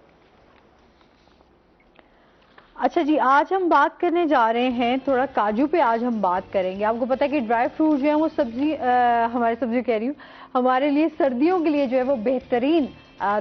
Speaker 1: अच्छा जी, आज हम बात करने जा रहे हैं थोड़ा काजू पे। आज हम बात करेंगे, आपको पता है कि ड्राई फ्रूट जो है वो हमारी सब्जी कह रही हूँ, हमारे लिए सर्दियों के लिए जो है वो बेहतरीन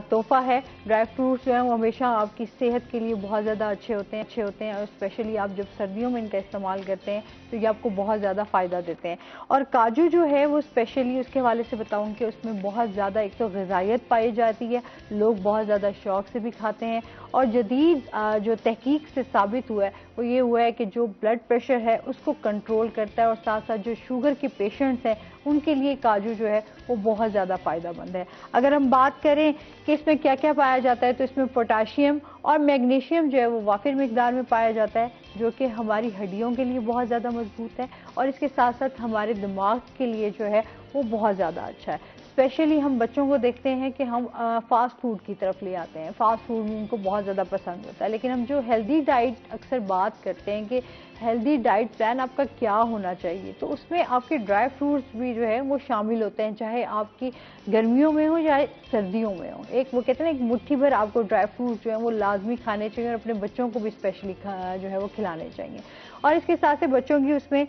Speaker 1: तोहफा है। ड्राई फ्रूट्स जो है वो हमेशा आपकी सेहत के लिए बहुत ज़्यादा अच्छे होते हैं, और स्पेशली आप जब सर्दियों में इनका इस्तेमाल करते हैं तो ये आपको बहुत ज़्यादा फ़ायदा देते हैं। और काजू जो है वो स्पेशली उसके हवाले से बताऊँ कि उसमें बहुत ज़्यादा एक तो ग़िज़ाइयत पाई जाती है, लोग बहुत ज़्यादा शौक़ से भी खाते हैं, और जदीद जो तहकीक से साबित हुआ है वो ये हुआ है कि जो ब्लड प्रेशर है उसको कंट्रोल करता है, और साथ साथ जो शुगर के पेशेंट्स हैं उनके लिए काजू जो है वो बहुत ज़्यादा फ़ायदेमंद है। अगर हम बात करें कि इसमें क्या क्या पाया जाता है, तो इसमें पोटाशियम और मैग्नीशियम जो है वो वाफिर मिकदार में पाया जाता है, जो कि हमारी हड्डियों के लिए बहुत ज़्यादा मजबूत है, और इसके साथ साथ हमारे दिमाग के लिए जो है वो बहुत ज़्यादा अच्छा है। स्पेशली हम बच्चों को देखते हैं कि हम फास्ट फूड की तरफ ले आते हैं, फास्ट फूड उनको बहुत ज़्यादा पसंद होता है, लेकिन हम जो हेल्दी डाइट अक्सर बात करते हैं कि हेल्दी डाइट प्लान आपका क्या होना चाहिए, तो उसमें आपके ड्राई फ्रूट्स भी जो है वो शामिल होते हैं, चाहे आपकी गर्मियों में हो या सर्दियों में हो। एक वो कहते हैं ना, एक मुट्ठी भर आपको ड्राई फ्रूट्स जो है वो लाजमी खाने चाहिए, और अपने बच्चों को भी स्पेशली जो है वो खिलाने चाहिए। और इसके साथ से बच्चों की उसमें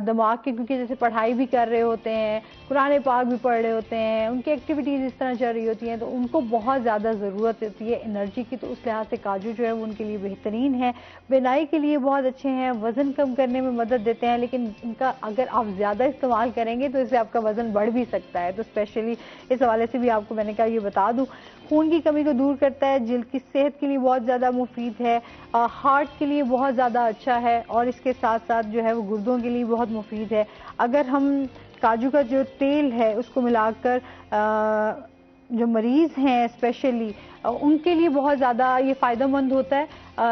Speaker 1: दिमाग की, क्योंकि जैसे पढ़ाई भी कर रहे होते हैं, कुरान पाक भी पढ़ रहे होते होते हैं, उनकी एक्टिविटीज़ इस तरह चल रही होती हैं, तो उनको बहुत ज़्यादा ज़रूरत होती है एनर्जी की, तो उस लिहाज से काजू जो है वो उनके लिए बेहतरीन है। बिनाई के लिए बहुत अच्छे हैं, वज़न कम करने में मदद देते हैं, लेकिन इनका अगर आप ज़्यादा इस्तेमाल करेंगे तो इससे आपका वज़न बढ़ भी सकता है। तो स्पेशली इस हवाले से भी आपको मैंने कहा ये बता दूँ, खून की कमी को दूर करता है, जिल्द की सेहत के लिए बहुत ज़्यादा मुफीद है, हार्ट के लिए बहुत ज़्यादा अच्छा है, और इसके साथ साथ जो है वो गुर्दों के लिए बहुत मुफीद है। अगर हम काजू का जो तेल है उसको मिलाकर जो मरीज़ हैं स्पेशली उनके लिए बहुत ज़्यादा ये फ़ायदेमंद होता है,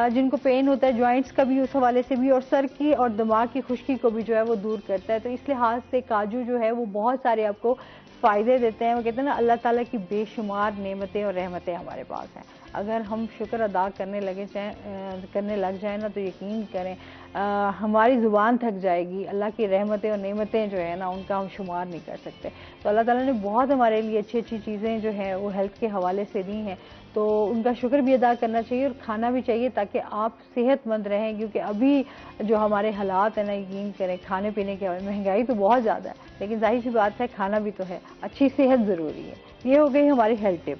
Speaker 1: जिनको पेन होता है जॉइंट्स का भी उस हवाले से भी, और सर की और दिमाग की खुश्की को भी जो है वो दूर करता है। तो इस लिहाज से काजू जो है वो बहुत सारे आपको फ़ायदे देते हैं। वो कहते हैं ना, अल्लाह ताला की बेशुमार नेमतें और रहमतें हमारे पास हैं। अगर हम शुक्र अदा करने लग जाएं ना, तो यकीन करें हमारी ज़ुबान थक जाएगी। अल्लाह की रहमतें और नेमतें जो है ना, उनका हम शुमार नहीं कर सकते। तो अल्लाह ताला ने बहुत हमारे लिए अच्छी अच्छी चीज़ें जो हैं वो हेल्थ के हवाले से दी हैं, तो उनका शुक्र भी अदा करना चाहिए और खाना भी चाहिए, ताकि आप सेहतमंद रहें। क्योंकि अभी जो हमारे हालात हैं ना, यकीन करें, खाने पीने की महंगाई तो बहुत ज़्यादा है, लेकिन जाहिर सी बात है खाना भी तो है, अच्छी सेहत ज़रूरी है। ये हो गई हमारी हेल्थ टिप।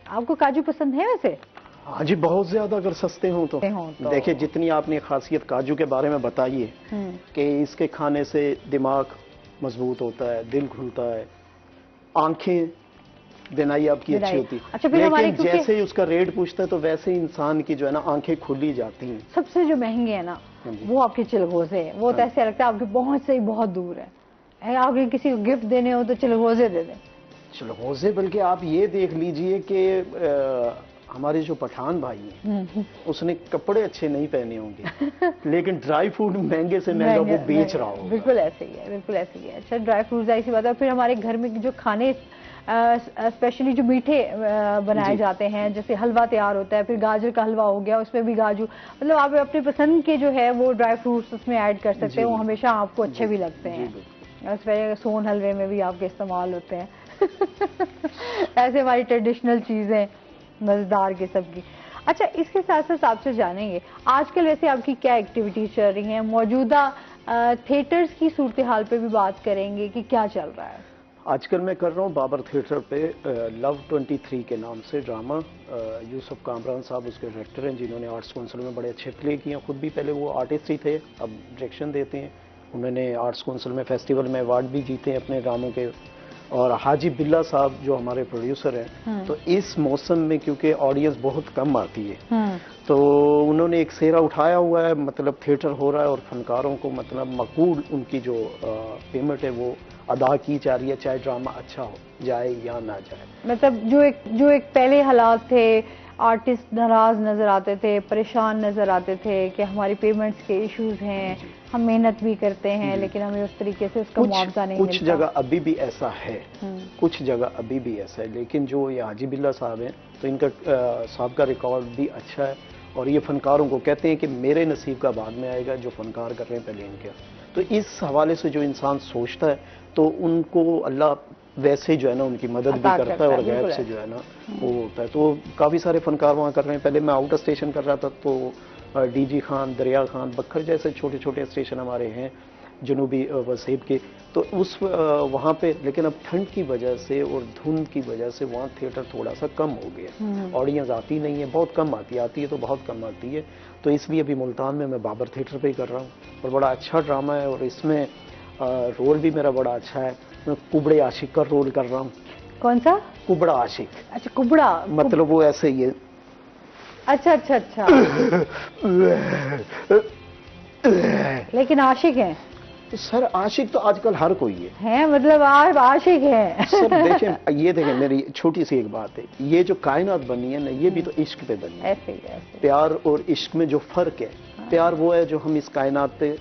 Speaker 1: आपको काजू पसंद है वैसे?
Speaker 5: हाँ जी, बहुत ज्यादा अगर सस्ते हों तो। देखिए, जितनी आपने खासियत काजू के बारे में बताई है कि इसके खाने से दिमाग मजबूत होता है, दिल खुलता है, आंखें बिनाई आपकी अच्छी होती है।
Speaker 1: अच्छा, फिर
Speaker 5: लेकिन जैसे ही उसका रेट पूछता है तो वैसे ही इंसान की जो है ना आंखें खुली जाती हैं।
Speaker 1: सबसे जो महंगे है ना वो आपके चिलगोजे हैं, वो तो ऐसे लगता है आपकी पहुंच से ही बहुत दूर है। आपके किसी को गिफ्ट देने हो तो चिलगोजे दे दें।
Speaker 5: चिलगोजे, बल्कि आप ये देख लीजिए कि हमारे जो पठान भाई हैं उसने कपड़े अच्छे नहीं पहने होंगे लेकिन ड्राई फ्रूट महंगे से महंगा वो बेच रहा होगा।
Speaker 1: बिल्कुल ऐसे ही है, बिल्कुल ऐसे ही है। अच्छा, ड्राई फ्रूट ऐसी बात है। फिर हमारे घर में जो खाने स्पेशली जो मीठे बनाए जाते हैं, जैसे हलवा तैयार होता है, फिर गाजर का हलवा हो गया, उसमें भी काजू, मतलब आप अपनी पसंद के जो है वो ड्राई फ्रूट्स उसमें ऐड कर सकते हैं, वो हमेशा आपको अच्छे भी लगते हैं। उसमें सोन हलवे में भी आपके इस्तेमाल होते हैं ऐसे हमारी ट्रेडिशनल चीज़ें मज़ेदार किस्म की। अच्छा, इसके साथ साथ आपसे जानेंगे आजकल वैसे आपकी क्या एक्टिविटीज चल रही हैं, मौजूदा थिएटर्स की सूरत हाल पे भी बात करेंगे कि क्या चल रहा है।
Speaker 5: आजकल मैं कर रहा हूँ बाबर थिएटर पे लव 23 के नाम से ड्रामा। यूसुफ कामरान साहब उसके डायरेक्टर हैं, जिन्होंने आर्ट्स काउंसिल में बड़े अच्छे प्ले किए हैं। खुद भी पहले वो आर्टिस्ट ही थे, अब डायरेक्शन देते हैं। उन्होंने आर्ट्स काउंसिल में फेस्टिवल में अवार्ड भी जीते हैं अपने ड्रामों के। और हाजी बिल्ला साहब जो हमारे प्रोड्यूसर हैं, तो इस मौसम में क्योंकि ऑडियंस बहुत कम आती है तो उन्होंने एक सेरा उठाया हुआ है, मतलब थिएटर हो रहा है और फनकारों को मतलब मकबूल उनकी जो पेमेंट है वो अदा की जा रही है, चाहे ड्रामा अच्छा हो जाए या ना जाए।
Speaker 1: मतलब जो एक पहले हालात थे, आर्टिस्ट नाराज नजर आते थे, परेशान नजर आते थे कि हमारी पेमेंट्स के इश्यूज हैं, हम मेहनत भी करते हैं लेकिन हमें उस तरीके से उसका मुआवजा नहीं मिलता।
Speaker 5: कुछ जगह अभी भी ऐसा है, कुछ जगह अभी भी ऐसा है, लेकिन जो ये हाजी बिल्ला साहब हैं तो इनका साहब का रिकॉर्ड भी अच्छा है। और ये फनकारों को कहते हैं कि मेरे नसीब का बाद में आएगा, जो फनकार कर रहे हैं पहले इनके। तो इस हवाले से जो इंसान सोचता है तो उनको अल्लाह वैसे जो है ना उनकी मदद भी करता है और गैब से जो है ना वो होता है। तो काफ़ी सारे फनकार वहाँ कर रहे हैं। पहले मैं आउट स्टेशन कर रहा था तो डीजी खान, दरिया खान, बखर जैसे छोटे छोटे स्टेशन हमारे हैं जनूबी वसीब के, तो उस वहाँ पे, लेकिन अब ठंड की वजह से और धुंध की वजह से वहाँ थिएटर थोड़ा सा कम हो गया, ऑडियंस आती नहीं है, बहुत कम आती है तो बहुत कम आती है। तो इसलिए अभी मुल्तान में मैं बाबर थिएटर पे ही कर रहा हूँ और बड़ा अच्छा ड्रामा है और इसमें रोल भी मेरा बड़ा अच्छा है। मैं कुबड़े आशिक का रोल कर रहा हूँ।
Speaker 1: कौन सा? कुबड़ा
Speaker 5: आशिक।
Speaker 1: अच्छा, कुबड़ा
Speaker 5: मतलब वो ऐसे ही है।
Speaker 1: अच्छा अच्छा अच्छा लेकिन आशिक है
Speaker 5: सर? आशिक तो आजकल हर कोई है
Speaker 1: मतलब आप आशिक हैं
Speaker 5: सर। देखें, ये देखें, मेरी छोटी सी एक बात है, ये जो कायनात बनी है ना, ये भी तो इश्क पे बनी है।
Speaker 1: ऐसे।
Speaker 5: प्यार और इश्क में जो फर्क है, प्यार वो है जो हम इस कायनात पे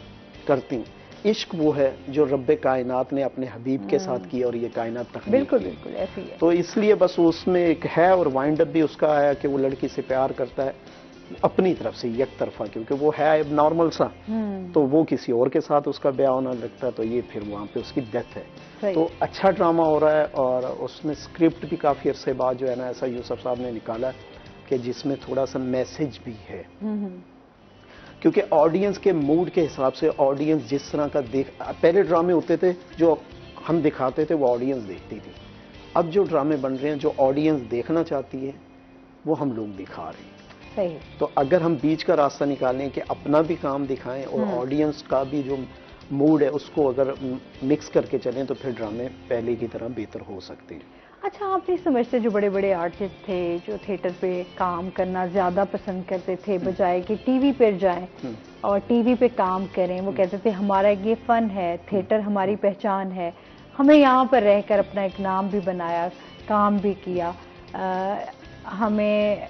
Speaker 5: करती हैं, इश्क वो है जो रब्बे कायनात ने अपने हबीब के साथ किया और ये कायनात तख्लीक
Speaker 1: बिल्कुल बिल्कुल ऐसे ही है।
Speaker 5: तो इसलिए बस उसमें एक है और वाइंड अप भी उसका है कि वो लड़की से प्यार करता है अपनी तरफ से एक तरफा, क्योंकि वो है नॉर्मल सा, तो वो किसी और के साथ उसका ब्याह होना लगता है, तो ये फिर वहाँ पे उसकी डेथ है। तो अच्छा ड्रामा हो रहा है और उसमें स्क्रिप्ट भी काफी अरसे बाद जो है ना ऐसा यूसुफ साहब ने निकाला कि जिसमें थोड़ा सा मैसेज भी है, क्योंकि ऑडियंस के मूड के हिसाब से ऑडियंस जिस तरह का पहले ड्रामे होते थे जो हम दिखाते थे वो ऑडियंस देखती थी, अब जो ड्रामे बन रहे हैं, जो ऑडियंस देखना चाहती है वो हम लोग दिखा रहे हैं।
Speaker 1: सही।
Speaker 5: तो अगर हम बीच का रास्ता निकालें कि अपना भी काम दिखाएं और ऑडियंस का भी जो मूड है उसको अगर मिक्स करके चलें, तो फिर ड्रामे पहले की तरह बेहतर हो सकते हैं।
Speaker 1: अच्छा, आप नहीं समझते जो बड़े बड़े आर्टिस्ट थे जो थिएटर पे काम करना ज़्यादा पसंद करते थे बजाय कि टीवी पर जाएं और टीवी पे काम करें, वो कहते थे हमारा ये फ़न है, थिएटर हमारी पहचान है, हमें यहाँ पर रहकर अपना एक नाम भी बनाया, काम भी किया, हमें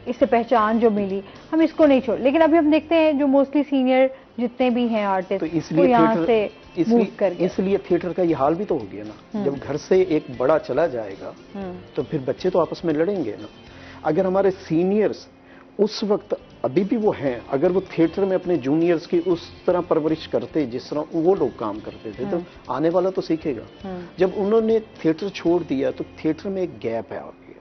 Speaker 1: इससे पहचान जो मिली, हम इसको नहीं छोड़। लेकिन अभी हम देखते हैं जो मोस्टली सीनियर जितने भी हैं आर्टिस्ट,
Speaker 5: तो
Speaker 1: वो
Speaker 5: इसलिए
Speaker 1: यहाँ से मूव कर गए।
Speaker 5: इसलिए थिएटर का ये हाल भी तो हो गया ना। जब घर से एक बड़ा चला जाएगा तो फिर बच्चे तो आपस में लड़ेंगे ना। अगर हमारे सीनियर्स उस वक्त अभी भी वो हैं, अगर वो थिएटर में अपने जूनियर्स की उस तरह परवरिश करते जिस तरह वो लोग काम करते थे, तो आने वाला तो सीखेगा। जब उन्होंने थिएटर छोड़ दिया तो थिएटर में एक गैप है आ गया।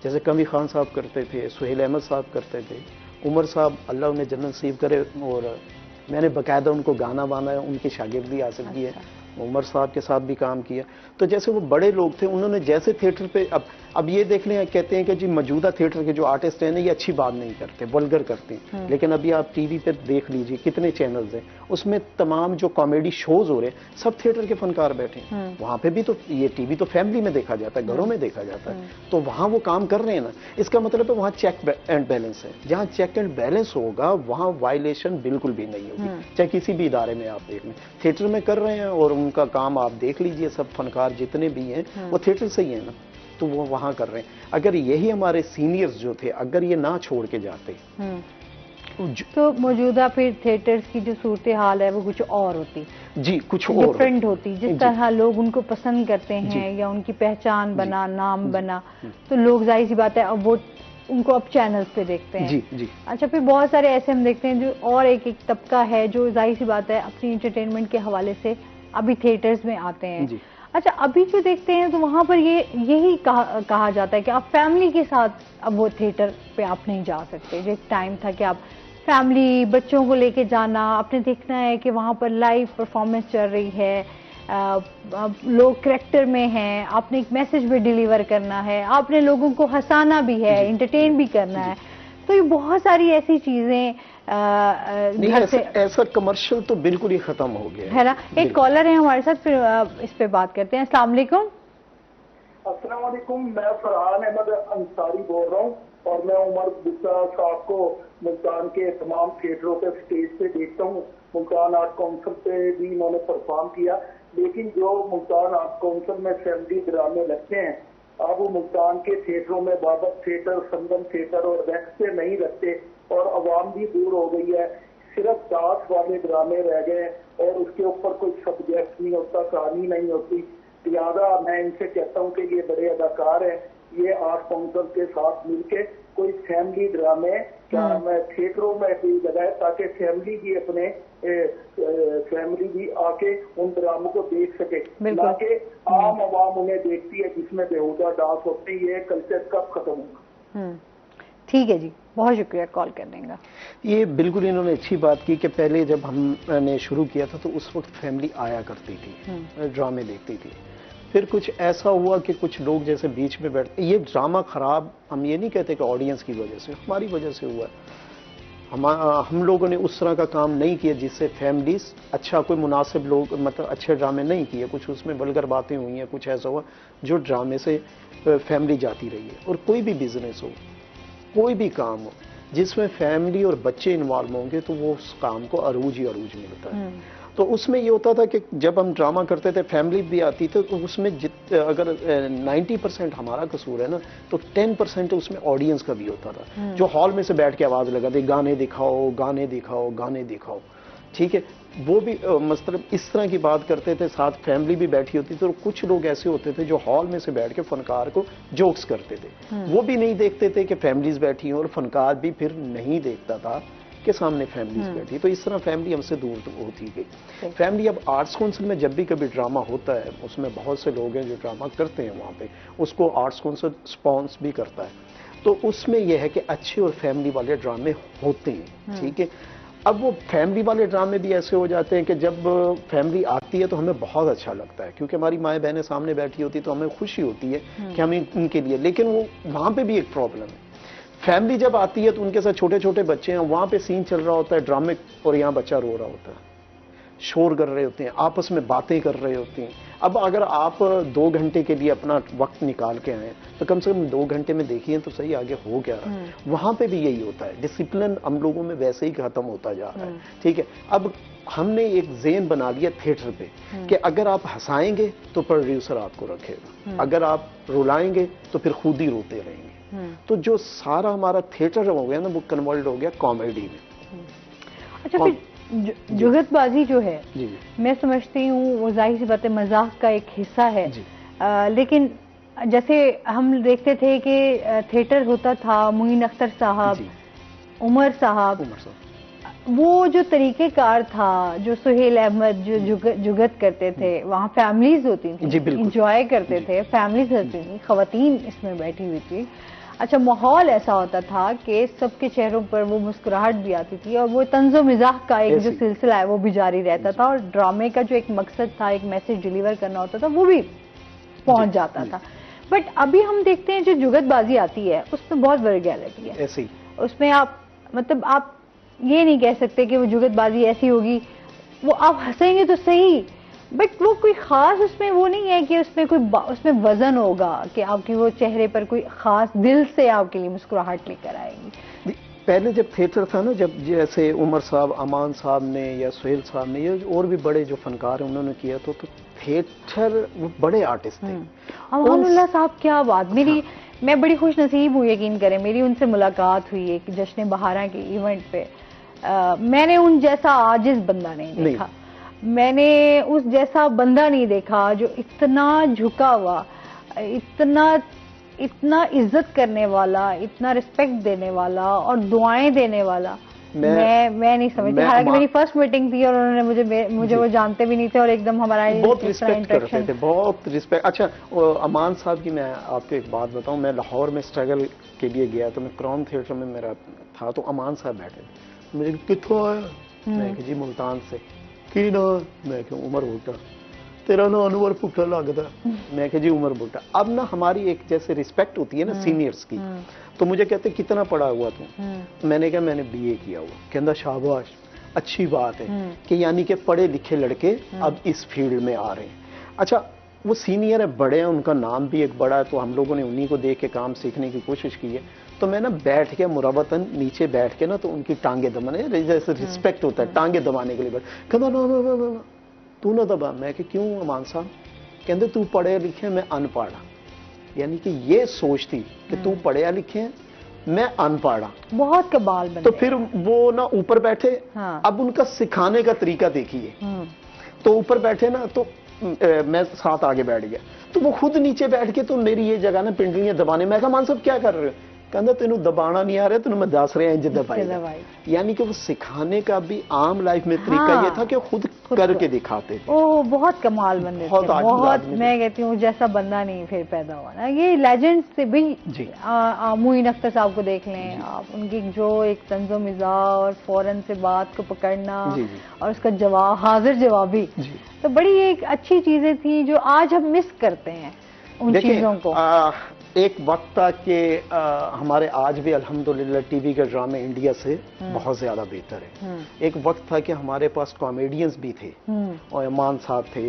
Speaker 5: जैसे कमी खान साहब करते थे, सुहेल अहमद साहब करते थे, उमर साहब अल्लाह उन्हें जन्नत नसीब करे, और मैंने बाकायदा उनको गाना बाना उनकी शागिर्दी हासिल की है, उमर साहब के साथ भी काम किया। तो जैसे वो बड़े लोग थे, उन्होंने जैसे थिएटर पे अब ये देख लें, कहते हैं कि जी मौजूदा थिएटर के जो आर्टिस्ट हैं ना, ये अच्छी बात नहीं करते, वल्गर करते हैं। लेकिन अभी आप टीवी पे देख लीजिए कितने चैनल्स हैं, उसमें तमाम जो कॉमेडी शोज हो रहे हैं सब थिएटर के फनकार बैठे हैं। वहां पे भी तो ये टीवी तो फैमिली में देखा जाता है, घरों में देखा जाता है, तो वहां वो काम कर रहे हैं ना। इसका मतलब है वहां चेक एंड बैलेंस है। जहां चेक एंड बैलेंस होगा वहां वायलेशन बिल्कुल भी नहीं होगी, चाहे किसी भी इदारे में आप देख लें। थिएटर में कर रहे हैं और उनका काम आप देख लीजिए, सब फनकार जितने भी हैं वो थिएटर से ही है ना, तो वो वहां कर रहे हैं। अगर यही हमारे सीनियर्स जो थे, अगर ये ना छोड़ के जाते
Speaker 1: तो मौजूदा फिर थिएटर्स की जो सूरत हाल है वो कुछ और होती
Speaker 5: जी, कुछ और
Speaker 1: डिफरेंट होती। जिस तरह लोग उनको पसंद करते हैं या उनकी पहचान बना, नाम बना, तो लोग जाहिर सी बात है अब वो उनको अब चैनल्स पे देखते हैं।
Speaker 5: जी जी।
Speaker 1: अच्छा, फिर बहुत सारे ऐसे हम देखते हैं जो और एक तबका है जो जाहिर सी बात है अपनी एंटरटेनमेंट के हवाले से अभी थिएटर्स में आते हैं। अच्छा, अभी जो देखते हैं तो वहां पर यही कहा जाता है कि आप फैमिली के साथ अब वो थिएटर पे आप नहीं जा सकते। जो एक टाइम था कि आप फैमिली बच्चों को लेके जाना, आपने देखना है कि वहां पर लाइव परफॉर्मेंस चल रही है, लोग करैक्टर में हैं, आपने एक मैसेज भी डिलीवर करना है, आपने लोगों को हंसाना भी है, एंटरटेन भी करना है। तो ये बहुत सारी ऐसी चीजें घर से
Speaker 5: ऐसा कमर्शियल तो बिल्कुल ही खत्म हो गया
Speaker 1: है ना। एक कॉलर है हमारे साथ, फिर इस पे बात करते हैं। अस्सलाम वालेकुम।
Speaker 6: अस्सलाम वालेकुम, मैं फरहान अहमद अंसारी बोल रहा हूँ और मैं उमर गुप्ता साहब को मुल्तान के तमाम थिएटरों पे स्टेज पे देखता हूँ। मुल्तान आर्ट काउंसिल पे भी इन्होंने परफॉर्म किया, लेकिन जो मुल्तान आर्ट काउंसिल में फैमिली ड्रामे लगते हैं, अब वो मुल्तान के थिएटरों में बाबत थिएटर, संगम थिएटर और वैक्स पे नहीं रखते और आवाम भी दूर हो गई है। सिर्फ डांस वाले ड्रामे रह गए और उसके ऊपर कोई सब्जेक्ट नहीं होता, कहानी नहीं होती। लिहाजा मैं इनसे कहता हूँ कि ये बड़े अदाकार हैं, ये आर्ट काउंसिल के साथ मिलके कोई फैमिली ड्रामे थिएटरों में भी लगाए ताकि फैमिली भी अपने फैमिली भी आके उन ड्रामों को देख सके, ना कि आम आवाम उन्हें देखती है जिसमें बेहुदा डांस होते हैं। ये कल्चर कब खत्म होगा?
Speaker 1: ठीक है जी, बहुत शुक्रिया कॉल करने का।
Speaker 5: ये बिल्कुल इन्होंने अच्छी बात की कि पहले जब हमने शुरू किया था तो उस वक्त फैमिली आया करती थी, ड्रामे देखती थी। फिर कुछ ऐसा हुआ कि कुछ लोग जैसे बीच में बैठते, ये ड्रामा खराब हम ये नहीं कहते कि ऑडियंस की वजह से, हमारी वजह से हुआ। हम लोगों ने उस तरह का काम नहीं किया जिससे फैमिलीज अच्छा कोई मुनासिब लोग मतलब अच्छे ड्रामे नहीं किए। कुछ उसमें वल्गर बातें हुई हैं, कुछ ऐसा हुआ जो ड्रामे से फैमिली जाती रही है। और कोई भी बिजनेस हो, कोई भी काम हो जिसमें फैमिली और बच्चे इन्वॉल्व होंगे तो वो उस काम को अरूज ही अरूज मिलता है। तो उसमें ये होता था कि जब हम ड्रामा करते थे फैमिली भी आती थी, तो उसमें अगर 90% हमारा कसूर है ना, तो 10% उसमें ऑडियंस का भी होता था, जो हॉल में से बैठ के आवाज लगाते गाने दिखाओ गाने दिखाओ गाने दिखाओ। ठीक है, वो भी मतलब इस तरह की बात करते थे, साथ फैमिली भी बैठी होती थी। तो कुछ लोग ऐसे होते थे जो हॉल में से बैठ के फनकार को जोक्स करते थे, वो भी नहीं देखते थे कि फैमिलीज बैठी हैं, और फनकार भी फिर नहीं देखता था के सामने फैमिलीज बैठी। तो इस तरह फैमिली हमसे दूर होती गई। फैमिली अब आर्ट्स काउंसिल में जब भी कभी ड्रामा होता है, उसमें बहुत से लोग हैं जो ड्रामा करते हैं वहाँ पे, उसको आर्ट्स काउंसिल स्पॉन्स भी करता है। तो उसमें यह है कि अच्छे और फैमिली वाले ड्रामे होते हैं। ठीक है, अब वो फैमिली वाले ड्रामे भी ऐसे हो जाते हैं कि जब फैमिली आती है तो हमें बहुत अच्छा लगता है, क्योंकि हमारी माएँ बहनें सामने बैठी होती तो हमें खुशी होती है कि हम इनके लिए, लेकिन वो वहां पे भी एक प्रॉब्लम है। फैमिली जब आती है तो उनके साथ छोटे छोटे बच्चे हैं, वहां पे सीन चल रहा होता है ड्रामे, और यहाँ बच्चा रो रहा होता है, शोर कर रहे होते हैं, आपस में बातें कर रहे होते हैं। अब अगर आप 2 घंटे के लिए अपना वक्त निकाल के आए तो कम से कम 2 घंटे में देखिए तो सही आगे हो क्या रहा है। वहां पे भी यही होता है, डिसिप्लिन हम लोगों में वैसे ही खत्म होता जा रहा है। ठीक है, अब हमने एक ज़ेन बना लिया थिएटर पे कि अगर आप हंसाएंगे तो प्रोड्यूसर आपको रखेगा, अगर आप रुलाएंगे तो फिर खुद ही रोते रहेंगे। तो जो सारा हमारा थिएटर हो गया ना, वो कन्वर्ट हो गया कॉमेडी में।
Speaker 1: अच्छा, फिर जुगतबाजी जो है,
Speaker 5: जी
Speaker 1: मैं समझती हूँ वो जाहिर सी बात है मजाक का एक हिस्सा है।
Speaker 5: जी।
Speaker 1: लेकिन जैसे हम देखते थे कि थिएटर होता था, मोइन अख्तर साहब,
Speaker 5: जी।
Speaker 1: उमर साहब, वो जो तरीकेकार था, जो सुहेल अहमद जो जुगत करते थे, वहाँ फैमिलीज होती थी, इंजॉय करते थे, फैमिलीज होती थी, खवातीन इसमें बैठी हुई थी। अच्छा, माहौल ऐसा होता था कि सबके चेहरों पर वो मुस्कुराहट भी आती थी, और वो तंज़ो मिजाह का एक जो सिलसिला है वो भी जारी रहता था, और ड्रामे का जो एक मकसद था, एक मैसेज डिलीवर करना होता था, वो भी पहुंच जाता था। बट अभी हम देखते हैं जो जुगतबाजी आती है उसमें बहुत वर्गैलिटी है
Speaker 5: ऐसे ही।
Speaker 1: उसमें आप मतलब आप ये नहीं कह सकते कि वो जुगतबाजी ऐसी होगी, वो आप हंसेंगे तो सही, बट वो कोई खास उसमें वो नहीं है कि उसमें कोई उसमें वजन होगा कि आपकी वो चेहरे पर कोई खास दिल से आपके लिए मुस्कुराहट लेकर आएगी।
Speaker 5: पहले जब थिएटर था ना, जब जैसे उमर साहब, अमान साहब ने या सुहेल साहब ने या और भी बड़े जो फनकार हैं उन्होंने किया, तो थिएटर वो बड़े आर्टिस्ट थे।
Speaker 1: अमानुल्लाह साहब, क्या बात, मेरी मैं बड़ी खुश नसीब हूँ, यकीन करें, मेरी उनसे मुलाकात हुई है कि जश्न बहारा के इवेंट पे। मैंने उन जैसा आजिज बंदा नहीं देखा, मैंने उस जैसा बंदा नहीं देखा जो इतना झुका हुआ, इतना इज्जत करने वाला, इतना रिस्पेक्ट देने वाला और दुआएं देने वाला। मैं नहीं समझती, हालांकि मेरी फर्स्ट मीटिंग थी और उन्होंने मुझे वो जानते भी नहीं थे, और एकदम हमारा
Speaker 5: बहुत रिस्पेक्ट करते थे, बहुत रिस्पेक्ट। अच्छा, अमान साहब की मैं आपको एक बात बताऊं, मैं लाहौर में स्ट्रगल के लिए गया तो मैं क्राउन थिएटर में मेरा था, तो अमान साहब बैठे, मुझे कित्थों आया, मैं जी मुल्तान से, की ना, मैं क्यों उमर भुट्टा, तेरा ना अनवर भुट्टा लगता, मैं जी उमर भुट्टा। अब ना हमारी एक जैसे रिस्पेक्ट होती है ना सीनियर्स की, तो मुझे कहते कितना पढ़ा हुआ तू, मैंने कहा मैंने बीए किया हुआ, कहता शाबाश, अच्छी बात है कि यानी कि पढ़े लिखे लड़के अब इस फील्ड में आ रहे हैं। अच्छा, वो सीनियर है, बड़े हैं, उनका नाम भी एक बड़ा है, तो हम लोगों ने उन्हीं को देख के काम सीखने की कोशिश की है। तो मैं ना बैठ के मुरवतन नीचे बैठ के ना, तो उनकी टांगे दबाने, जैसे रिस्पेक्ट होता है टांगे दबाने के लिए बैठ, कहता ना तू ना दबा। मैं कि क्यों अमान साहब, कहते तू पढ़े लिखे, मैं अनपढ़, यानी कि ये सोच थी कि तू पढ़े लिखे मैं अनपढ़, बहुत
Speaker 1: कमाल बने।
Speaker 5: तो फिर वो ना ऊपर बैठे, अब उनका सिखाने का तरीका देखिए, तो ऊपर बैठे ना, तो मैं साथ आगे बैठ गया, तो वो खुद नीचे बैठ के तो मेरी ये जगह ना पिंडलियां दबाने, मैं कहा मान साहब क्या कर रहे हो, कहता तेनू दबाना नहीं आ रहा, तेनू मैं दस रहा इंज दबाई। यानी कि वो सिखाने का भी आम लाइफ में तरीका ये था कि खुद करके दिखाते थे।
Speaker 1: ओह, बहुत कमाल बंदे थे, बहुत। मैं कहती हूँ जैसा बंदा नहीं फिर पैदा हुआ ना, ये लेजेंड्स से भी। मोइन अख्तर साहब को देख लें आप, उनकी जो एक तंज़ो मिज़ाह और फौरन से बात को पकड़ना और उसका जवाब, हाजिर जवाबी, तो बड़ी एक अच्छी चीजें थी जो आज हम मिस करते हैं उन चीजों को।
Speaker 5: एक वक्त था कि हमारे आज भी अल्हम्दुलिल्लाह टीवी के ड्रामे इंडिया से बहुत ज्यादा बेहतर है। एक वक्त था कि हमारे पास कॉमेडियंस भी थे, और अमान साहब थे,